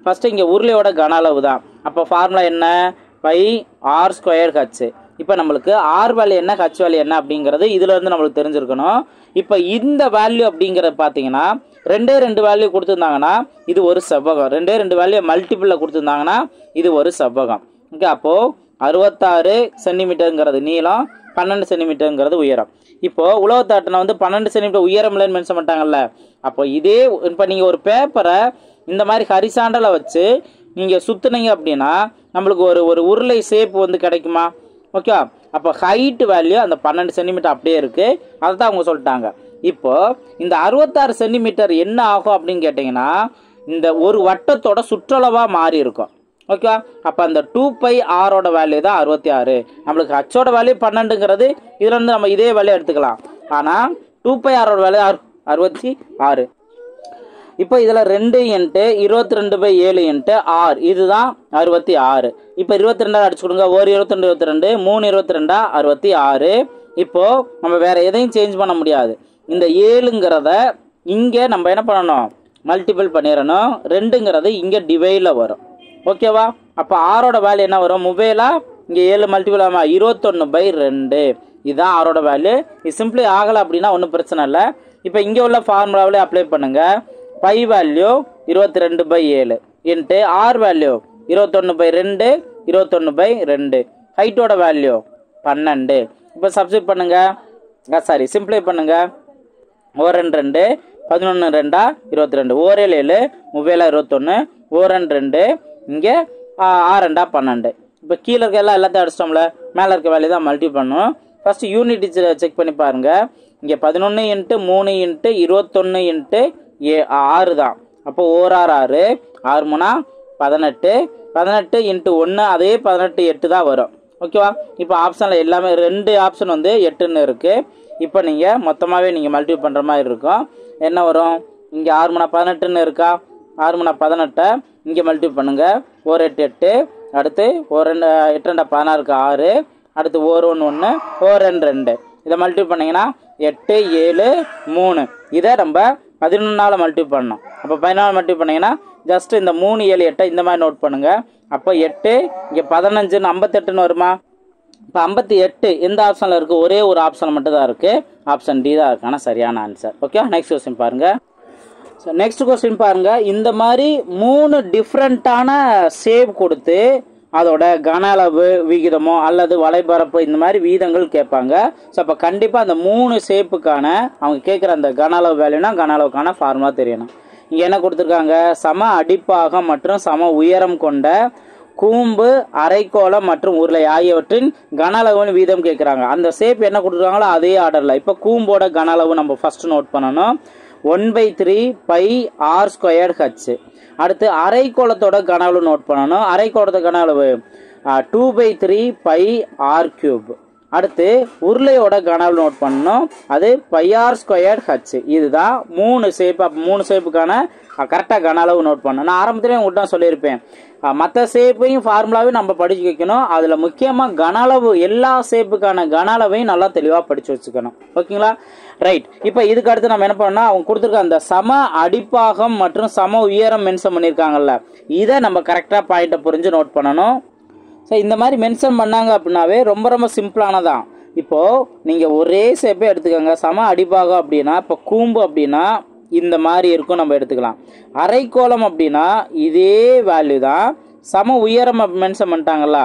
ஃபர்ஸ்ட் இங்கே உருளையோட கன அளவு தான். அப்போ ஃபார்முலா என்ன? πr²h. இப்போ நம்மளுக்கு ஆர் வேல்யூ என்ன, ஹச் வேல்யூ என்ன அப்படிங்கிறது இதுல இருந்து நம்மளுக்கு தெரிஞ்சிருக்கணும். இப்போ இந்த வேல்யூ அப்படிங்கிறத பார்த்தீங்கன்னா 2 வேல்யூ கொடுத்துருந்தாங்கன்னா இது ஒரு செவ்வகம். 2 வேல்யூ மல்டிபிளில் கொடுத்துருந்தாங்கன்னா இது ஒரு செவ்வகம். ஓகே, அப்போது 66 சென்டிமீட்டருங்கிறது நீளம், 12 சென்டிமீட்டருங்கிறது உயரம். இப்போ உலோகத்தாட்டினை வந்து 12 சென்டிமீட்டர் உயரம் இல்லைன்னு மென்ஷன் பண்ணிட்டாங்கல்ல. அப்போ இதே இப்போ நீங்கள் ஒரு பேப்பரை இந்த மாதிரி ஹரிசாண்டலை வச்சு நீங்கள் சுற்றுனீங்க அப்படின்னா நம்மளுக்கு ஒரு உருளை ஷேப் வந்து கிடைக்குமா? ஓகே, அப்போ ஹைட் வேல்யூ அந்த 12 சென்டிமீட்டர் அப்படியே இருக்குது. அதை தான் அவங்க சொல்லிட்டாங்க. இப்போ இந்த 66 சென்டிமீட்டர் என்ன ஆகும் அப்படின்னு கேட்டிங்கன்னா இந்த ஒரு வட்டத்தோட சுற்றளவாக மாறி இருக்கும். ஓகே, அப்போ அந்த 2πr வேல்யூ தான் 66. நம்மளுக்கு ஹச்சோட வேல்யூ 12ங்கிறது இதுல இருந்து நம்ம இதே வேல்யூ எடுத்துக்கலாம். ஆனால் 2πr வேல்யூ 66. இப்போ இதில் 2 × 22/7 × r இதுதான் 66. இப்போ 22 அடிச்சு கொடுங்க. 1 22 22, 3 22 66. இப்போ நம்ம வேற எதையும் சேஞ்ச் பண்ண முடியாது. இந்த 7ங்கிறத இங்கே நம்ம என்ன பண்ணணும்? மல்டிபிள் பண்ணிடணும். 2ங்கிறது இங்கே டிவைடில் வரும். ஓகேவா? அப்போ ஆரோட வேல்யூ என்ன வரும்? முவேலா இங்கே 7 மல்டிபிள் ஆமா 21/2. இதுதான் ஆரோட வேல்யூ. இது சிம்பிளி ஆகலை அப்படின்னா ஒன்றும் பிரச்சனை இல்லை. இப்போ இங்கே உள்ள ஃபார்முலாவிலே அப்ளை பண்ணுங்க. Pi value 22/7 × R value 21/2, 21/2. ஹைட்டோட வேல்யூ 12. இப்போ சப்ஸ்டிட் பண்ணுங்க. சாரி, சிம்பிளை பண்ணுங்க. 1 2 11 2 22, 1 7 3 21, 1 2 இங்கே 6 2 12. இப்போ கீழே இருக்க எல்லாத்தையும் அடிச்சிட்டோம்ல, மேலே இருக்க வேல்யூ தான் மல்டி பண்ணும். ஃபர்ஸ்ட் யூனிட் செக் பண்ணி பாருங்க. இங்கே 11 × 3 × 21 × 6 தான். அப்போ 1 6 6, 6 3 18, 18 × 1 அதே 18 8 தான் வரும். ஓகேவா? இப்போ ஆப்ஷனில் எல்லாமே 2 ஆப்ஷன் வந்து 8ன்னு இருக்குது. இப்போ நீங்கள் மொத்தமாகவே நீங்கள் மல்டிபிள் பண்ணுற மாதிரி இருக்கும். என்ன வரும்? இங்கே 6 3 18ன்னு இருக்கா? 6 3 18 இங்கே மல்டிபிள் பண்ணுங்கள். 1 8 8, அடுத்து 1 2 8 2 16 6, அடுத்து 1 1 1, 1 2 2. இதை மல்டிபிள் பண்ணிங்கன்னா 8 7 3. இதை நம்ம 11 மல்டிபிள் பண்ணணும். அப்போ 14 மல்டிபிள் பண்ணிங்கன்னா ஜஸ்ட் இந்த 3 7 8 இந்த மாதிரி நோட் பண்ணுங்கள். அப்போ 8 இங்கே 15 58ன்னு வருமா? இப்போ 58 எந்த ஆப்ஷனில் இருக்குது? ஒரே ஒரு ஆப்ஷன் மட்டும் தான் இருக்குது. ஆப்ஷன் டி தான் இருக்கான சரியான ஆன்சர். ஓகே, நெக்ஸ்ட் கொஸ்டின் பாருங்கள். நெக்ஸ்ட் கொஸ்டின் பாருங்கள். இந்த மாதிரி 3 டிஃப்ரெண்ட்டான ஷேப் கொடுத்து அதோட கன அளவு விகிதமோ அல்லது வலைபரப்பு இந்த மாதிரி வீதங்கள் கேட்பாங்க. ஸோ அப்போ கண்டிப்பாக அந்த 3 ஷேப்புக்கான அவங்க கேட்குற அந்த கன அளவு வேல்யூனா கன அளவுக்கான ஃபார்முலா தெரியணும். இங்கே என்ன கொடுத்துருக்காங்க? சம அடிப்பாகம் மற்றும் சம உயரம் கொண்ட கூம்பு, அரைக்கோளம் மற்றும் உருளை ஆகியவற்றின் கன அளவு வீதம் கேட்குறாங்க. அந்த ஷேப் என்ன கொடுத்துருக்காங்களோ அதே ஆர்டரில். இப்போ கூம்போட கன அளவு நம்ம ஃபர்ஸ்ட் நோட் பண்ணணும். 1/3 πr²h. அடுத்து அரைக்கோளத்தோட கன அளவு நோட் பண்ணணும். அரைக்கோளத்தோட கன அளவு 2/3 πr3. அடுத்து உருளையோட கன அளவு நோட் பண்ணணும். அது πr²h. இதுதான் 3 ஷேப். அப்போ 3 ஷேப்புக்கான கரெக்டாக கன அளவு நோட் பண்ணணும். நான் ஆரம்பத்திலே உங்கள்கிட்ட தான் சொல்லியிருப்பேன், மற்ற ஷேப்பையும் ஃபார்முலாவையும் நம்ம படிச்சு வைக்கணும். அதில் முக்கியமாக கன அளவு, எல்லா ஷேப்புக்கான கன அளவையும் நல்லா தெளிவாக படித்து வச்சுக்கணும். ஓகேங்களா? ரைட். இப்போ இதுக்கு அடுத்து நம்ம என்ன பண்ணோம்னா, அவங்க கொடுத்துருக்க அந்த சம அடிப்பாகம் மற்றும் சம உயரம் மென்ஷன் பண்ணியிருக்காங்கல்ல, இதை நம்ம கரெக்டாக பாயிண்ட்டை புரிஞ்சு நோட் பண்ணணும். ஸோ இந்த மாதிரி மென்ஷன் பண்ணாங்க அப்படின்னாவே ரொம்ப ரொம்ப சிம்பிளானதான். இப்போது நீங்கள் ஒரே ஷேப்பே எடுத்துக்கோங்க. சம அடிப்பாகம் அப்படின்னா, இப்போ கூம்பு அப்படின்னா இந்த மாதிரி இருக்கும், நம்ம எடுத்துக்கலாம். அரைக்கோளம் அப்படின்னா இதே வேல்யூ தான். சம உயரம் மென்ஷன் பண்ணிட்டாங்களா,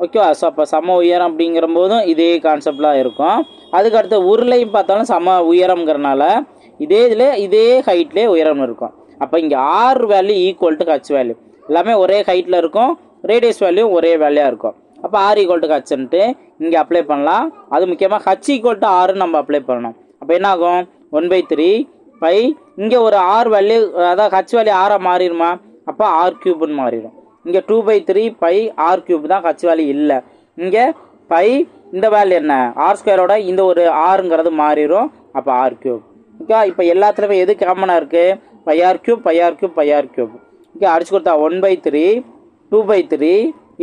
ஓகேவா? ஸோ அப்போ சம உயரம் அப்படிங்கிற போதும் இதே கான்செப்ட்லாம் இருக்கும். அதுக்கடுத்து உருளையும் பார்த்தாலும் சம உயரம்ங்கிறனால இதே இதில் இதே ஹைட்லேயே உயரம் இருக்கும். அப்போ இங்கே R value equal to H value, எல்லாமே ஒரே ஹைட்டில் இருக்கும். ரேடியஸ் வேல்யூ ஒரே வேல்யூயாக இருக்கும். அப்போ ஆர் ஈக்குவல் டு ஹச்ன்ட்டு இங்கே அப்ளை பண்ணலாம். அது முக்கியமாக ஹச் ஈக்குவல் டு ஆர்ன்னு நம்ம அப்ளை பண்ணணும். அப்போ என்ன ஆகும்? 1/3 பை இங்கே ஒரு ஆர் வேல்யூ, அதாவது ஹச் வேல்யூ ஆராக மாறிடுமா? அப்போ ஆர் கியூப்னு மாறிடும். இங்கே 2/3 பை ஆர் கியூப் தான், ஹச் வேல்யூ இல்லை. இங்கே பை இந்த வேல்யூ என்ன? r² இந்த ஒரு ஆறுங்கிறது மாறிடும். அப்போ ஆர் கியூப். ஓகே, இப்போ எல்லாத்துலேயுமே எது காமனாக இருக்குது? πr³ πr³ πr³ ஓகே, அடிச்சு கொடுத்தா 1/3 2/3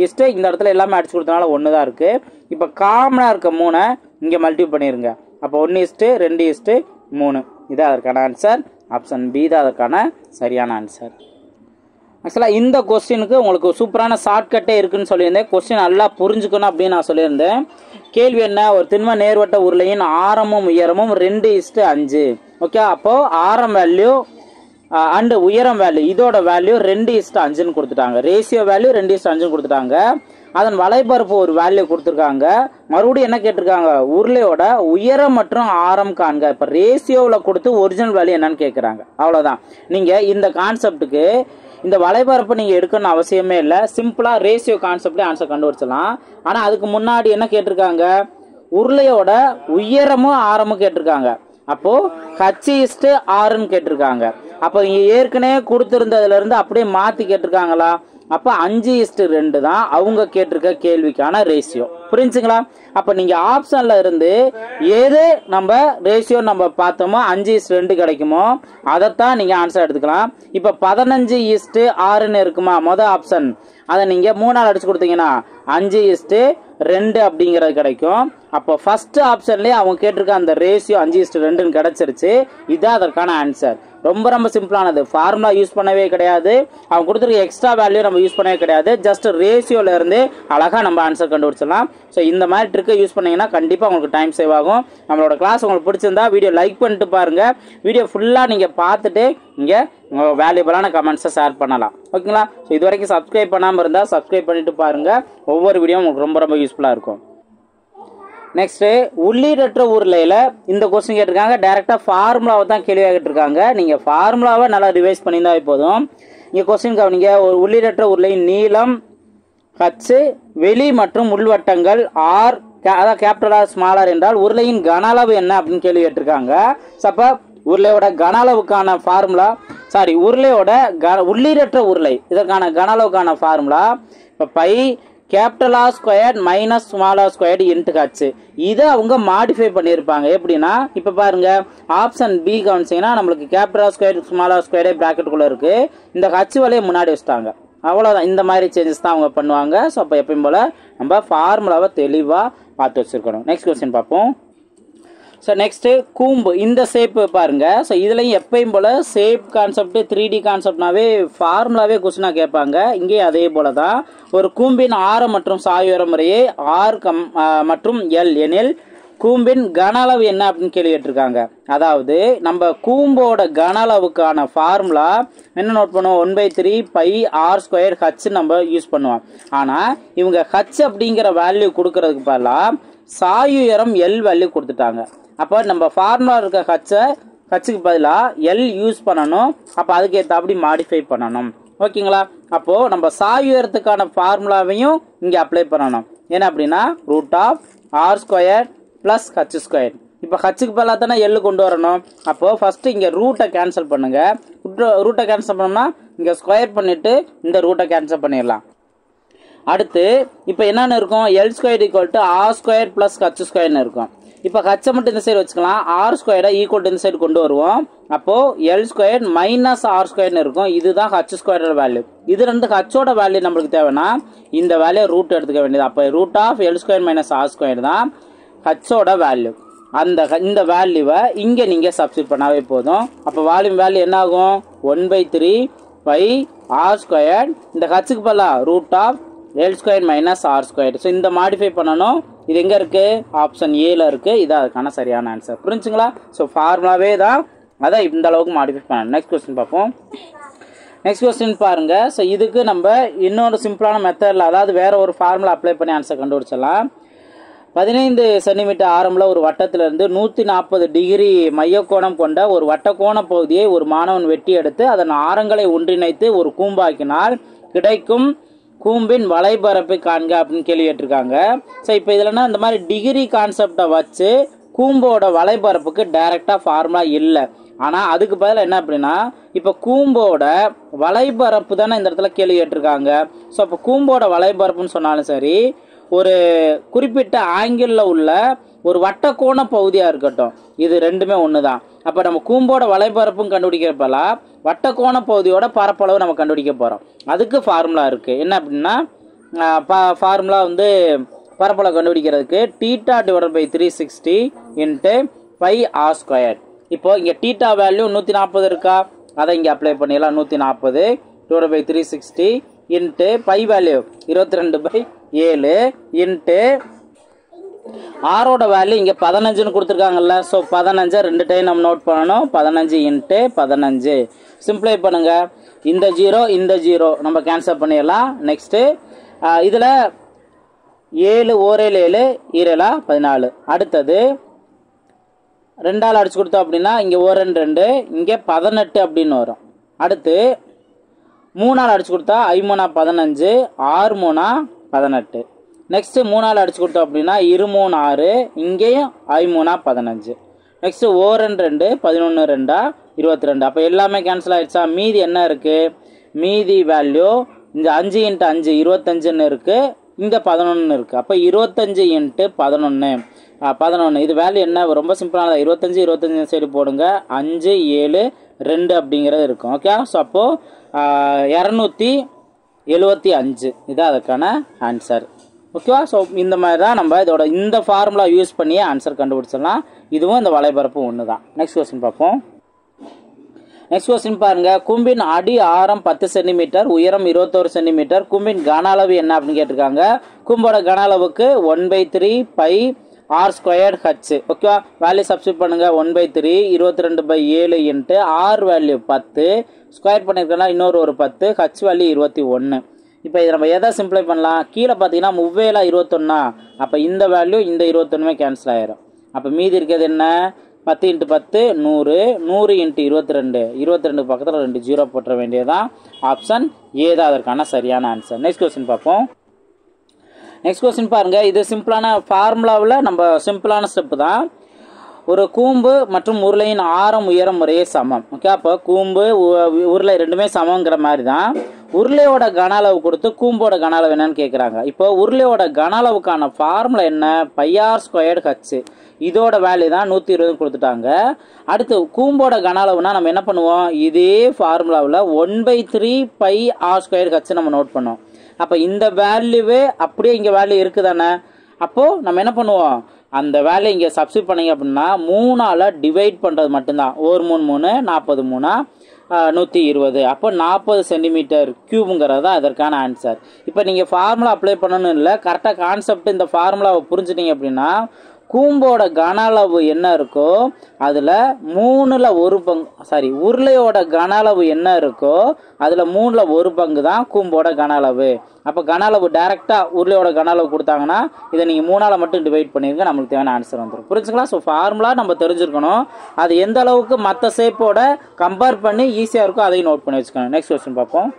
இஸ்ட்டு இந்த இடத்துல எல்லாமே அடிச்சு கொடுத்தனால 1 தான் இருக்குது. இப்போ காமனாக இருக்க 3 இங்கே மல்டிபிள் பண்ணிடுங்க. அப்போ 1:2:3 இதான் அதற்கான ஆன்சர். ஆப்ஷன் பி தான் அதற்கான சரியான ஆன்சர். ஆக்சுவலாக இந்த கொஸ்டினுக்கு உங்களுக்கு சூப்பரான ஷார்ட்கட்டே இருக்குன்னு சொல்லியிருந்தேன். கொஸ்டின் நல்லா புரிஞ்சுக்கணும் அப்படின்னு நான் சொல்லியிருந்தேன். கேள்வி என்ன? ஒரு திண்ம நேர்வட்ட உருளையின் ஆரமும் உயரமும் 2:5. ஓகே, அப்போது ஆரம் வேல்யூ அண்டு உயரம் வேல்யூ இதோட வேல்யூ 2:5ன்னு கொடுத்துட்டாங்க. ரேஷியோ வேல்யூ 2:5ன்னு கொடுத்துட்டாங்க. அதன் வலைபரப்பு ஒரு வேல்யூ கொடுத்துருக்காங்க. மறுபடியும் என்ன கேட்டிருக்காங்க? உருளையோட உயரம் மற்றும் ஆரம் காண்க. இப்போ ரேஷியோவில் கொடுத்து ஒரிஜினல் வேல்யூ என்னன்னு கேட்குறாங்க. அவ்வளோதான். நீங்கள் இந்த கான்செப்டுக்கு இந்த வலைபரப்பு நீங்கள் எடுக்கணும்னு அவசியமே இல்லை. சிம்பிளாக ரேஷியோ கான்செப்ட்லேயே ஆன்சர் கண்டுபிடிச்சலாம். ஆனால் அதுக்கு முன்னாடி என்ன கேட்டிருக்காங்க? உருளையோட உயரமும் ஆரமும் கேட்டிருக்காங்க. அப்போது h/r கேட்டிருக்காங்க. அப்போ இங்கே ஏற்கனவே கொடுத்துருந்ததுலேருந்து அப்படியே மாற்றி கேட்டிருக்காங்களா? அப்போ 5:2 தான் அவங்க கேட்டிருக்க கேள்விக்கான ரேஷியோ. புரிஞ்சுங்களா? அப்போ நீங்கள் ஆப்ஷனில் இருந்து எது நம்ம ரேஷியோ நம்ம பார்த்தோமோ 5:2 கிடைக்குமோ அதைத்தான் நீங்கள் ஆன்சர் எடுத்துக்கலாம். இப்போ 15:6ன்னு இருக்குமா மொதல் ஆப்ஷன், அதை நீங்கள் 3 அடிச்சு கொடுத்தீங்கன்னா 5:2 அப்படிங்கிறது கிடைக்கும். அப்போ ஃபர்ஸ்ட் ஆப்ஷன்லேயே அவங்க கேட்டிருக்க அந்த ரேஷியோ 5:2ன்னு கிடைச்சிருச்சு. இதுதான் அதற்கான ஆன்சர். ரொம்ப ரொம்ப சிம்பிளானது. ஃபார்முலா யூஸ் பண்ணவே கிடையாது, அவங்க கொடுத்துருக்க எக்ஸ்ட்ரா வேல்யூ நம்ம யூஸ் பண்ணவே கிடையாது. ஜஸ்ட் ரேஷியோல இருந்து அழகாக நம்ம ஆன்சர் கண்டுபிடிச்சலாம். ஸோ இந்த மாதிரி ட்ரிக்கை யூஸ் பண்ணீங்கன்னா கண்டிப்பாக உங்களுக்கு டைம் சேவ் ஆகும். நம்மளோட கிளாஸ் உங்களுக்கு பிடிச்சிருந்தா வீடியோ லைக் பண்ணிட்டு பாருங்க. வீடியோ ஃபுல்லாக நீங்கள் பார்த்துட்டு இங்கே உங்கள் வேல்யூபிளான கமெண்ட்ஸை ஷேர் பண்ணலாம். ஓகேங்களா? ஸோ இது வரைக்கும் சப்ஸ்கிரைப் பண்ணாமல் இருந்தால் சப்ஸ்கிரைப் பண்ணிட்டு பாருங்கள். ஒவ்வொரு வீடியோ உங்களுக்கு ரொம்ப ரொம்ப யூஸ்ஃபுல்லாக இருக்கும். நெக்ஸ்ட்டு உள்ளீடற்ற உருளையில் இந்த கொஸ்டின் கேட்டிருக்காங்க. டேரெக்டாக ஃபார்முலாவை தான் கேள்வியாக கேட்டிருக்காங்க. நீங்கள் ஃபார்முலாவை நல்லா ரிவைஸ் பண்ணியிருந்தால் போதும். இங்கே கொஸ்டின் கவனிங்க. ஒரு உள்ளீடற்ற உருளையின் நீளம் h, வெளி மற்றும் உள்வட்டங்கள் r, அதாவது கேபிட்டல் ஆர் ஸ்மால் ஆர் என்றால் உருளையின் கன அளவு என்ன அப்படின்னு கேள்வி கேட்டிருக்காங்க. அப்போ உருளையோட கன அளவுக்கான ஃபார்முலா, உருளையோட உள்ளீடற்ற உருளை இதற்கான கன அளவுக்கான ஃபார்முலா இப்போ pi capital R squared minus small R squared into H. இதை அவங்க மாடிஃபை பண்ணியிருப்பாங்க. எப்படின்னா இப்போ பாருங்க, ஆப்ஷன் பி கவனிச்சிங்கன்னா நம்மளுக்கு capital R square small R ஸ்கொயர்டே ப்ராக்கெட்டுக்குள்ளே இருக்குது. இந்த ஹச் வலையை முன்னாடி வச்சுட்டாங்க. அவ்வளோதான். இந்த மாதிரி சேஞ்சஸ் தான் அவங்க பண்ணுவாங்க. ஸோ அப்போ எப்பயும் போல் நம்ம ஃபார்முலாவை தெளிவாக பார்த்து வச்சுருக்கணும். நெக்ஸ்ட் கொஸ்டின் பார்ப்போம். ஸோ நெக்ஸ்ட்டு கூம்பு இந்த ஷேப்பு பாருங்கள். ஸோ இதுலையும் எப்பயும் போல் ஷேப் கான்செப்ட் 3D கான்செப்ட்னாவே ஃபார்முலாவே கொஸ்டினாக கேட்பாங்க. இங்கேயும் அதே போல் தான். ஒரு கூம்பின் ஆரம் மற்றும் சாய்வர முறையே R மற்றும் L எனில் கூம்பின் கன அளவு என்ன அப்படின்னு கேள்வி கேட்டிருக்காங்க. அதாவது நம்ம கூம்போட கன அளவுக்கான ஃபார்முலா என்ன நோட் பண்ணுவோம்? 1/3 பை r² h நம்ம யூஸ் பண்ணுவோம். ஆனால் இவங்க h அப்படிங்கிற வேல்யூ கொடுக்கறதுக்கு பதிலாக சாயுயரம் L வேல்யூ கொடுத்துட்டாங்க. அப்போ நம்ம ஃபார்முலா இருக்க ஹச்சுக்கு பதிலாக L யூஸ் பண்ணணும். அப்போ அதுக்கு ஏற்றாப்படி மாடிஃபை பண்ணணும். ஓகேங்களா? அப்போது நம்ம சாயுயரத்துக்கான ஃபார்முலாவையும் இங்கே அப்ளை பண்ணணும். என்ன அப்படின்னா √r² + h². இப்போ ஹச்சுக்கு பதிலாக தானே L கொண்டு வரணும். அப்போது ஃபஸ்ட்டு இங்கே ரூட்டை கேன்சல் பண்ணுங்கள். ரூட்டை கேன்சல் பண்ணோம்னா இங்கே ஸ்கொயர் பண்ணிவிட்டு இந்த ரூட்டை கேன்சல் பண்ணிடலாம். அடுத்து இப்போ என்னென்னு இருக்கும், L square equal to R square plus H ஸ்கொயர்னு இருக்கும். இப்போ ஹச்சை மட்டும் இந்த சைடு வச்சுக்கலாம், ஆர் ஸ்கொயரை ஈக்குவல் டு இந்த சைடு கொண்டு வருவோம். அப்போது எல் ஸ்கொயர் மைனஸ் ஆர் ஸ்கொயர்னு இருக்கும். இதுதான் ஹச் ஸ்கொயரோட வேல்யூ. இது ரெண்டு ஹச்சோட வேல்யூ நம்மளுக்கு தேவைன்னா இந்த வேல்யூ ரூட் எடுத்துக்க வேண்டியது. அப்போ root of L square minus R square தான் ஹச்சோட வேல்யூ. இந்த வேல்யூவை இங்கே நீங்கள் சப்ஸ்டிட் பண்ணாவே போதும். அப்போ வால்யூம் வேல்யூ என்ன ஆகும், 1/3 பை ஆர் ஸ்கொயர், இந்த ஹச்சுக்கு பதிலாக root of L square minus R square. So இந்த மாடிஃபை பண்ணணும். இது எங்கே இருக்குது, ஆப்ஷன் ஏல இருக்குது. இது அதுக்கான சரியான ஆன்சர். புரிஞ்சுங்களா? ஸோ ஃபார்முலாவே தான் அதை இந்த அளவுக்கு மாடிஃபை பண்ணணும். நெக்ஸ்ட் கொஸ்டின் பார்ப்போம். நெக்ஸ்ட் கொஸ்டின் பாருங்க. ஸோ இதுக்கு நம்ம இன்னொரு சிம்பிளான மெத்தடில், அதாவது வேற ஒரு ஃபார்முலா அப்ளை பண்ணி ஆன்சர் கண்டுபிடிச்சிடலாம். 15 சென்டிமீட்டர் ஆரம்பில் ஒரு வட்டத்திலிருந்து 140 டிகிரி மையக்கோணம் கொண்ட ஒரு வட்டக்கோண பகுதியை ஒரு மாணவன் வெட்டி எடுத்து அதன் ஆரங்களை ஒன்றிணைத்து ஒரு கூம்பாக்கினால் கிடைக்கும் கூம்பின் வலைபரப்பை காண்க அப்படின்னு கேள்வி கேட்டிருக்காங்க. ஸோ இப்போ இதுலன்னா இந்த மாதிரி டிகிரி கான்செப்டை வச்சு கூம்போட வலைபரப்புக்கு டைரெக்டாக ஃபார்முலா இல்லை. ஆனால் அதுக்கு பதிலாக என்ன அப்படின்னா, இப்போ கூம்போட வலைபரப்பு தானே இந்த இடத்துல கேள்வி கேட்டிருக்காங்க. ஸோ அப்போ கூம்போட வலைபரப்புன்னு சொன்னாலும் சரி, ஒரு குறிப்பிட்ட ஆங்கிளில் உள்ள ஒரு வட்டக்கோண பகுதியாக இருக்கட்டும், இது ரெண்டுமே ஒன்று தான். அப்போ நம்ம கூம்போட வலைபரப்பும் கண்டுபிடிக்கிறப்பெல்லாம் வட்டக்கோண பகுதியோட பரப்பளவு நம்ம கண்டுபிடிக்க போகிறோம். அதுக்கு ஃபார்முலா இருக்குது. என்ன அப்படின்னா, ஃபார்முலா வந்து பரப்பளவு கண்டுபிடிக்கிறதுக்கு theta divided by 360 into pi R square. இப்போ இங்கே தீட்டா வேல்யூ 140 இருக்கா, அதை இங்கே அப்ளை பண்ணிடலாம். 140 divided by 360 into pi value 22/7 into ஆரோட வேல்யூ இங்கே 15ன்னு கொடுத்துருக்காங்கல்ல. ஸோ 15 ரெண்டு டைம் நம்ம நோட் பண்ணணும். 15 இன்ட்டு 15 சிம்பிளை பண்ணுங்க. இந்த 0 நம்ம கேன்சல் பண்ணிடலாம். நெக்ஸ்ட்டு இதில் 7 ஓரேல் 7 ஈரலா 14. அடுத்தது 2ஆல் அடிச்சு கொடுத்தோம் அப்படின்னா இங்கே ஓரன் 2, இங்கே 18 அப்படின்னு வரும். அடுத்து 3ஆல் அடிச்சு கொடுத்தா 5 15, 6 18. நெக்ஸ்ட்டு 3ஆல் அடிச்சு கொடுத்தோம் அப்படின்னா 2 6, இங்கேயும் 5 15. நெக்ஸ்ட்டு ஓரன் 2, 11 2 22. அப்போ எல்லாமே கேன்சல் ஆயிடுச்சா? மீதி என்ன இருக்குது, மீதி வேல்யூ இந்த 5 இன்ட்டு 5 25ன்னு இருக்குது, இங்கே 11 இருக்குது. அப்போ 25 இன்ட்டு 11. இது வேல்யூ என்ன, ரொம்ப சிம்பிளானது. 25 சைடு போடுங்க. 5 7 2 அப்படிங்கிறது இருக்கும். ஓகே. ஸோ அப்போது 275 இதான் அதுக்கான ஆன்சர். ஓகேவா? ஸோ இந்த மாதிரி தான் நம்ம இதோட இந்த ஃபார்முலா யூஸ் பண்ணியே ஆன்சர் கண்டுபிடிச்சிடலாம். இதுவும் இந்த வலைபரப்பு ஒன்று தான். நெக்ஸ்ட் கொஸ்டின் பார்ப்போம். நெக்ஸ்ட் கொஸ்டின் பாருங்க. கூம்பின் அடி ஆரம் 10 சென்டிமீட்டர், உயரம் 21 சென்டிமீட்டர். கூம்பின் கன அளவு என்ன அப்படின்னு கேட்டிருக்காங்க. கூம்போட கன அளவுக்கு 1/3 பை ஆர் ஸ்கொயர்ட் ஹச். ஓகேவா? வேல்யூ சப்ஸ்டிட் பண்ணுங்க. 1/3 22/7 இன்ட்டு ஆர் வேல்யூ 10 ஸ்கொயர் பண்ணியிருக்கோம்னா இன்னொரு ஒரு 10, ஹச் வேல்யூ 21. இப்போ இதை நம்ம எதை சிம்பிளை பண்ணலாம், கீழே பார்த்தீங்கன்னா 3 21. அப்போ இந்த வேல்யூ இந்த 21 கேன்சல் ஆயிரும். அப்போ மீதி இருக்கிறது என்ன, 10 இன்ட்டு 10 100, 100 இன்ட்டு 22, 22 பக்கத்தில் 2 0 போட்டுற வேண்டியதான். ஆப்ஷன் ஏ தான் அதற்கான சரியான ஆன்சர். நெக்ஸ்ட் கொஸ்டின் பார்ப்போம். நெக்ஸ்ட் கொஸ்டின் பாருங்க. இது சிம்பிளான ஃபார்முலாவில் நம்ம சிம்பிளான ஸ்டெப்பு தான். ஒரு கூம்பு மற்றும் உருளையின் ஆரம் உயரம் முறையே சமம். ஓகே. அப்போ கூம்பு உருளை ரெண்டுமே சமங்கிற மாதிரி தான். உருளையோட கன அளவு கொடுத்து கூம்போட கன அளவு என்னன்னு கேட்குறாங்க. இப்போ உருளையோட கன அளவுக்கான ஃபார்முலா என்ன, பைஆர் ஸ்கொயர்டு ஹச். இதோட வேல்யூ தான் 120 கொடுத்துட்டாங்க. அடுத்து கூம்போட கன அளவுனா நம்ம என்ன பண்ணுவோம், இதே ஃபார்முலாவில் 1/3 பை ஆர் ஸ்கொயர்டு ஹச் நம்ம நோட் பண்ணுவோம். அப்போ இந்த வேல்யூவே அப்படியே இங்கே வேல்யூ இருக்குதானே. அப்போது நம்ம என்ன பண்ணுவோம், அந்த வேல்யூ இங்கே சப்ஸ்டிட் பண்ணிங்க அப்படின்னா 3ஆல் டிவைட் பண்ணுறது மட்டும்தான். 1 3 3 40 3 120. அப்போ 40 சென்டிமீட்டர் கியூபுங்கிறது தான் இதற்கான ஆன்சர். இப்போ நீங்கள் ஃபார்முலா அப்ளை பண்ணணும்னு இல்லை, கரெக்டாக கான்செப்ட் இந்த ஃபார்முலாவை புரிஞ்சுட்டீங்க அப்படின்னா கூம்போட கன அளவு என்ன இருக்கோ அதில் 3ல் 1 பங்கு, உருளையோட கன அளவு என்ன இருக்கோ அதில் 3ல் 1 பங்கு தான் கூம்போட கன அளவு. அப்போ கன அளவு டைரெக்டாக உருளையோட கன அளவு கொடுத்தாங்கன்னா இதை நீங்கள் 3ஆல் மட்டும் டிவைட் பண்ணிருங்க, நம்மளுக்கு தேவையான ஆன்சர் வந்துடும். புரிஞ்சுங்களா? ஸோ ஃபார்முலா நம்ம தெரிஞ்சிருக்கணும். அது எந்த அளவுக்கு மற்ற ஷேப்போட கம்பேர் பண்ணி ஈஸியாக இருக்கோ அதையும் நோட் பண்ணி வச்சுக்கணும். நெக்ஸ்ட் கொஸ்டின் பார்ப்போம்.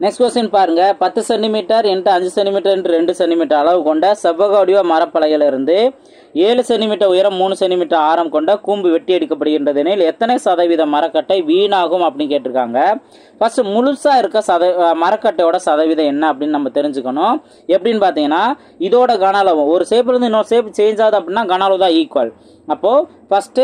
நெக்ஸ்ட் கொஸ்டின் பாருங்க, 10 சென்டிமீட்டர் × 5 சென்டிமீட்டர் × 2 சென்டிமீட்டர் அளவு கொண்ட செவ்வக வடிவ மரப்பலகையில இருந்து 7 சென்டிமீட்டர் உயரம் 3 சென்டிமீட்டர் ஆரம் கொண்ட கூம்பு வெட்டி எடுக்கப்படுகின்றது எனில் எத்தனை சதவீத மரக்கட்டை வீணாகும் அப்படின்னு கேட்டிருக்காங்க. ஃபர்ஸ்ட் முழுசா இருக்க மரக்கட்டையோட சதவீதம் என்ன அப்படின்னு நம்ம தெரிஞ்சுக்கணும். எப்படின்னு பார்த்தீங்கன்னா, இதோட கன அளவு ஒரு ஷேப்ல இருந்து இன்னொரு ஷேப் சேஞ்ச் ஆகுது அப்படின்னா கன அளவு தான் ஈக்குவல். அப்போ ஃபர்ஸ்ட்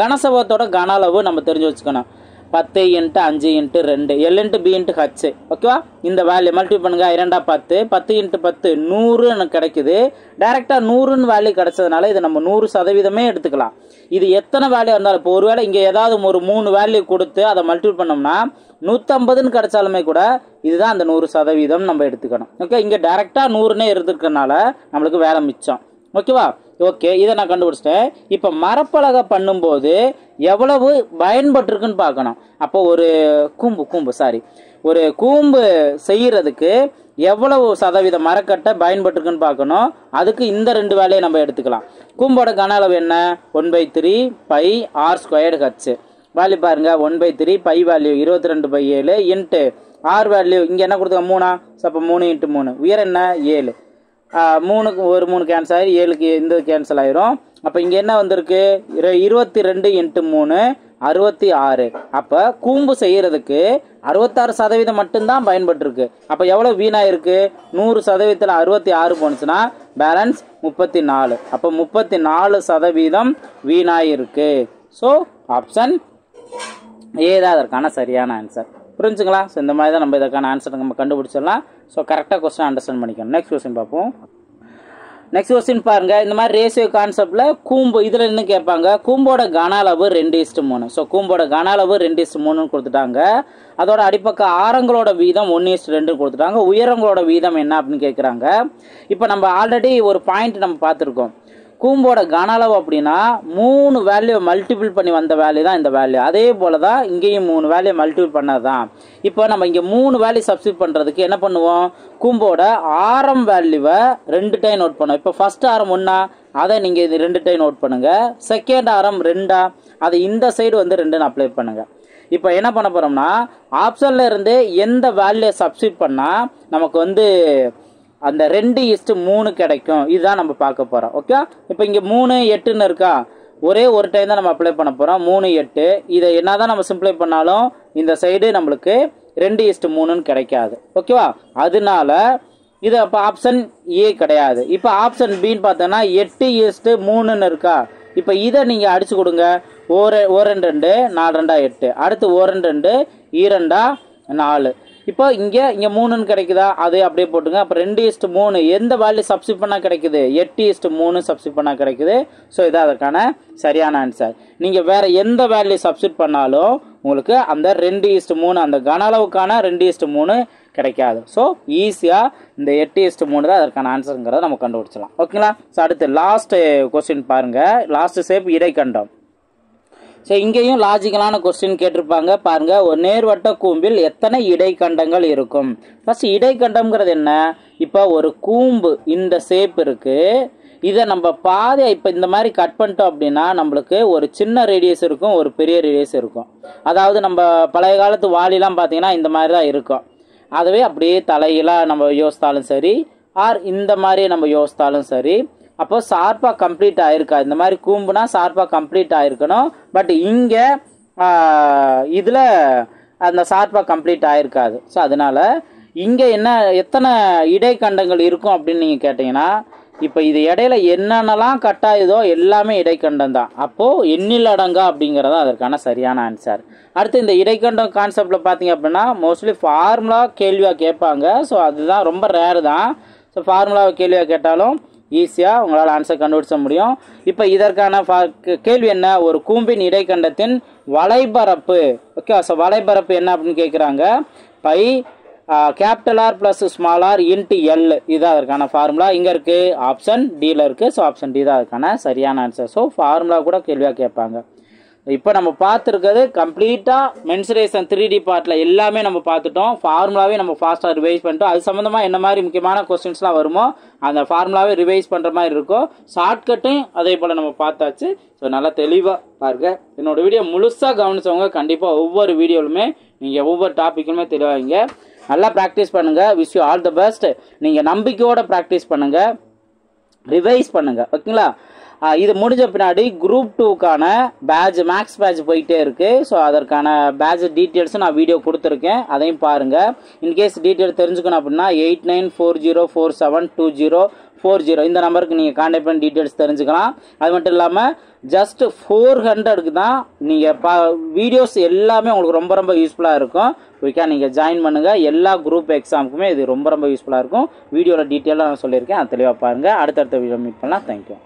கனசெவ்வகத்தோட கன அளவு நம்ம தெரிஞ்சு வச்சுக்கணும். 10 × 5 × 2 L × B × H. ஓகேவா? இந்த வேல்யூ மல்டிபிள் பண்ணுங்க. 2 10 10 × 10 100 எனக்கு கிடைக்குது. டைரக்டா 100ன்னு வேல்யூ கிடைச்சதுனால இதை நம்ம 100% எடுத்துக்கலாம். இது எத்தனை வேல்யூ இருந்தாலும், இப்போ ஒருவேளை இங்க ஏதாவது ஒரு 3 வேல்யூ கொடுத்து அதை மல்டிபிள் பண்ணோம்னா 150ன்னு கிடைச்சாலுமே கூட இதுதான் அந்த 100% நம்ம எடுத்துக்கணும். ஓகே, இங்க டைரக்டா 100னே எடுத்துக்கிறதுனால நம்மளுக்கு வேலை மிச்சம். ஓகேவா? ஓகே, இதை நான் கண்டுபிடிச்சிட்டேன். இப்போ மரப்பலகை பண்ணும்போது எவ்வளவு பயன்பட்டுருக்குன்னு பார்க்கணும். அப்போ ஒரு கூம்பு செய்யறதுக்கு எவ்வளவு சதவீத மரக்கட்டை பயன்பட்டுருக்குன்னு பார்க்கணும். அதுக்கு இந்த 2 வேலையை நம்ம எடுத்துக்கலாம். கூம்போட கன அளவு என்ன? 1/3 π r² h. வேல்யூ பாருங்க, 1/3 π வேல்யூ 22/7 இன்ட்டு ஆர் வேல்யூ இங்கே என்ன கொடுத்துருக்க 3. அப்போ 3 × 3 உயரம் என்ன 7. 3க்கு ஒரு 3 கேன்சல் ஆயிரும், 7க்கு இந்த கேன்சல் ஆயிரும். அப்போ இங்கே என்ன வந்திருக்கு 22 × 3 66. அப்போ கூம்பு செய்யறதுக்கு 66% மட்டும்தான் பயன்பட்டுருக்கு. அப்போ எவ்வளோ வீணாயிருக்கு? 100%ல் 66 போனுச்சுன்னா பேலன்ஸ் 34. அப்போ 34% வீணாயிருக்கு. ஸோ ஆப்ஷன் ஏ தான் அதற்கான சரியான ஆன்சர். புரிஞ்சுங்களா? ஸோ இந்த மாதிரி தான் நம்ம இதற்கான ஆன்சர் நம்ம கண்டுபிடிச்சிடலாம். ஸோ கரெக்டாக கொஸ்டின் அண்டர்ஸ்டாண்ட் பண்ணிக்கணும். நெக்ஸ்ட் கொஸ்டின் பார்ப்போம். நெக்ஸ்ட் கொஸ்டின் பாருங்க, இந்த மாதிரி ரேஷியோ கான்செப்ட்ல கூம்பு இதுல என்ன கேட்பாங்க, கூம்போட கன அளவு 2:3. ஸோ கூம்போட கன அளவு 2:3 கொடுத்துட்டாங்க. அதோட அடிப்பக்க ஆரங்களோட வீதம் 1:2 கொடுத்துட்டாங்க. உயரங்களோட வீதம் என்ன அப்படின்னு கேட்குறாங்க. இப்போ நம்ம ஆல்ரெடி ஒரு பாயிண்ட் நம்ம பார்த்துருக்கோம். கூம்போட கன அளவு அப்படின்னா 3 வேல்யூ மல்டிபிள் பண்ணி வந்த வேல்யூ தான் இந்த வேல்யூ. அதே போல தான் இங்கேயும் 3 வேல்யூ மல்டிபிள் பண்ணது தான். இப்போ நம்ம இங்கே 3 வேல்யூ சப்ஸ்டிட் பண்ணுறதுக்கு என்ன பண்ணுவோம், கூம்போட ஆரம் வேல்யூவை 2 டைம் நோட் பண்ணுவோம். இப்போ ஃபர்ஸ்ட் ஆரம் 1, அதை நீங்கள் இது 2 டைம் நோட் பண்ணுங்க. செகண்ட் ஆரம் 2, அதை இந்த சைடு வந்து 2ன்னு அப்ளை பண்ணுங்க. இப்போ என்ன பண்ண போறோம்னா, ஆப்ஷன்ல இருந்து எந்த வேல்யூ சப்ஸ்டிட் பண்ணால் நமக்கு வந்து அந்த 2:3 கிடைக்கும், இதுதான் நம்ம பார்க்க போறோம். ஓகே, இப்போ இங்கே 3 8ன்னு இருக்கா, ஒரே ஒரு டைம் தான் நம்ம அப்ளை பண்ண போறோம். 3 8. இதை என்னதான் நம்ம சிம்பிளை பண்ணாலும் இந்த சைடு நம்மளுக்கு 2:3ன்னு கிடைக்காது. ஓகேவா? அதனால இது அப்போ ஆப்ஷன் ஏ கிடையாது. இப்போ ஆப்ஷன் பின்னு பார்த்தோன்னா 8:3ன்னு இருக்கா. இப்போ இதை நீங்கள் அடிச்சு கொடுங்க. 1 2 2 4 2 8. அடுத்து 1 2 2 4. இப்போ இங்கே 3ன்னு கிடைக்குதா, அது அப்படியே போட்டுங்க. அப்போ 2:3 எந்த வேல்யூ சப்ஸ்டிட் பண்ணால் கிடைக்குது, 8:3 சப்ஸ்டிட் பண்ணால் கிடைக்குது. ஸோ இதான் அதற்கான சரியான ஆன்சர். நீங்கள் வேற எந்த வேல்யூ சப்ஸ்டிட் பண்ணாலும் உங்களுக்கு அந்த 2:3 அந்த கன அளவுக்கான 2:3 கிடைக்காது. ஸோ ஈஸியாக இந்த 8:3 தான் அதற்கான ஆன்சருங்கிறத நம்ம கண்டுபிடிச்சலாம். ஓகேங்களா? ஸோ அடுத்து லாஸ்ட் கொஸ்டின் பாருங்க. லாஸ்ட் ஷேப் இடைக்கண்டம். ஸோ இங்கேயும் லாஜிக்கலான கொஸ்டின் கேட்டிருப்பாங்க பாருங்க. ஒரு நேர்வட்ட கூம்பில் எத்தனை இடைக்கண்டங்கள் இருக்கும்? ஃபர்ஸ்ட் இடைக்கண்டம்ங்கிறது என்ன? இப்போ ஒரு கூம்பு இந்த ஷேப் இருக்கு, இதை நம்ம பாதை இப்போ இந்த மாதிரி கட் பண்ணிட்டோம் அப்படின்னா நம்மளுக்கு ஒரு சின்ன ரேடியஸ் இருக்கும், ஒரு பெரிய ரேடியஸ் இருக்கும். அதாவது நம்ம பழைய காலத்து வாலிலாம் பார்த்தீங்கன்னா இந்த மாதிரி தான் இருக்கும். அதுவே அப்படியே தலையெல்லாம் நம்ம யோசித்தாலும் சரி, ஆர் இந்த மாதிரி நம்ம யோசித்தாலும் சரி, அப்போ ஷார்ப்பாக கம்ப்ளீட் ஆயிருக்கா. இந்த மாதிரி கூம்புனா ஷார்ப்பாக கம்ப்ளீட் ஆயிருக்கணும். பட் இங்கே இதில் அந்த ஷார்ப்பாக கம்ப்ளீட் ஆயிருக்காது. ஸோ அதனால இங்கே எத்தனை இடைக்கண்டங்கள் இருக்கும் அப்படின்னு நீங்கள் கேட்டிங்கன்னா, இப்போ இது இடையில என்னென்னலாம் கட் ஆகுதோ எல்லாமே இடைக்கண்டம் தான். அப்போது எண்ணில் அடங்கா அப்படிங்கிறது அதற்கான சரியான ஆன்சர். அடுத்து இந்த இடைக்கண்டம் கான்செப்டில் பார்த்தீங்க அப்படின்னா மோஸ்ட்லி ஃபார்முலா கேள்வியாக கேட்பாங்க. ஸோ அதுதான் ரொம்ப ரேர் தான். ஸோ ஃபார்முலாவை கேள்வியாக கேட்டாலும் ஈஸியாக உங்களால் ஆன்சர் கண்டுபிடிச்ச முடியும். இப்போ இதற்கான கேள்வி என்ன, ஒரு கூம்பின் இடைக்கண்டத்தின் வலைபரப்பு. ஓகே, ஸோ வலைபரப்பு என்ன அப்படின்னு கேட்குறாங்க. Pi capital R plus small R into L, இதுதான் அதற்கான ஃபார்முலா. இங்கே இருக்குது, ஆப்ஷன் டியில் இருக்குது. ஸோ ஆப்ஷன் டி தான் அதுக்கான சரியான ஆன்சர். ஸோ ஃபார்முலா கூட கேள்வியாக கேட்பாங்க. இப்போ நம்ம பார்த்துருக்கிறது கம்ப்ளீட்டாக மென்சுரேஷன் 3D பார்ட்டில் எல்லாமே நம்ம பார்த்துட்டோம். ஃபார்முலாவே நம்ம ஃபாஸ்ட்டாக ரிவைஸ் பண்ணிட்டோம். அது சம்மந்தமாக என்ன மாதிரி முக்கியமான கொஸ்டின்ஸ்லாம் வருமோ அந்த ஃபார்முலாவே ரிவைஸ் பண்ணுற மாதிரி இருக்கும். ஷார்ட்கட்டும் அதே போல் நம்ம பார்த்தாச்சு. ஸோ நல்லா தெளிவாக பாருங்க. என்னோடய வீடியோ முழுசாக கவனிச்சவங்க கண்டிப்பாக ஒவ்வொரு வீடியோலுமே நீங்கள் ஒவ்வொரு டாப்பிக்குமே தெளிவாங்க. நல்லா ப்ராக்டிஸ் பண்ணுங்கள். Wish you all the best. நீங்கள் நம்பிக்கையோட ப்ராக்டிஸ் பண்ணுங்கள், ரிவைஸ் பண்ணுங்கள். ஓகேங்களா? இது முடிஞ்ச பின்னாடி குரூப் 2க்கான பேட்ச் மேக்ஸ் பேட்ச் போயிட்டே இருக்குது. ஸோ அதற்கான பேட்ச் டீட்டெயில்ஸும் நான் வீடியோ கொடுத்துருக்கேன், அதையும் பாருங்கள். இன்கேஸ் டீட்டெயில் தெரிஞ்சுக்கணும் அப்படின்னா 8940472040 இந்த நம்பருக்கு நீங்கள் கான்டாக்ட் பண்ணி டீட்டெயில்ஸ் தெரிஞ்சுக்கலாம். அது மட்டும் இல்லாமல் ஜஸ்ட் 400க்கு தான் நீங்கள் வீடியோஸ் எல்லாமே உங்களுக்கு ரொம்ப ரொம்ப யூஸ்ஃபுல்லாக இருக்கும். ஓகே, நீங்கள் ஜாயின் பண்ணுங்கள். எல்லா குரூப் எக்ஸாமுக்குமே இது ரொம்ப ரொம்ப யூஸ்ஃபுல்லாக இருக்கும். வீடியோவில் டீட்டெயிலாக நான் சொல்லியிருக்கேன், அது தெளிவாக பாருங்கள். அடுத்தடுத்த வீடியோ மீட் பண்ணலாம். தேங்க்யூ.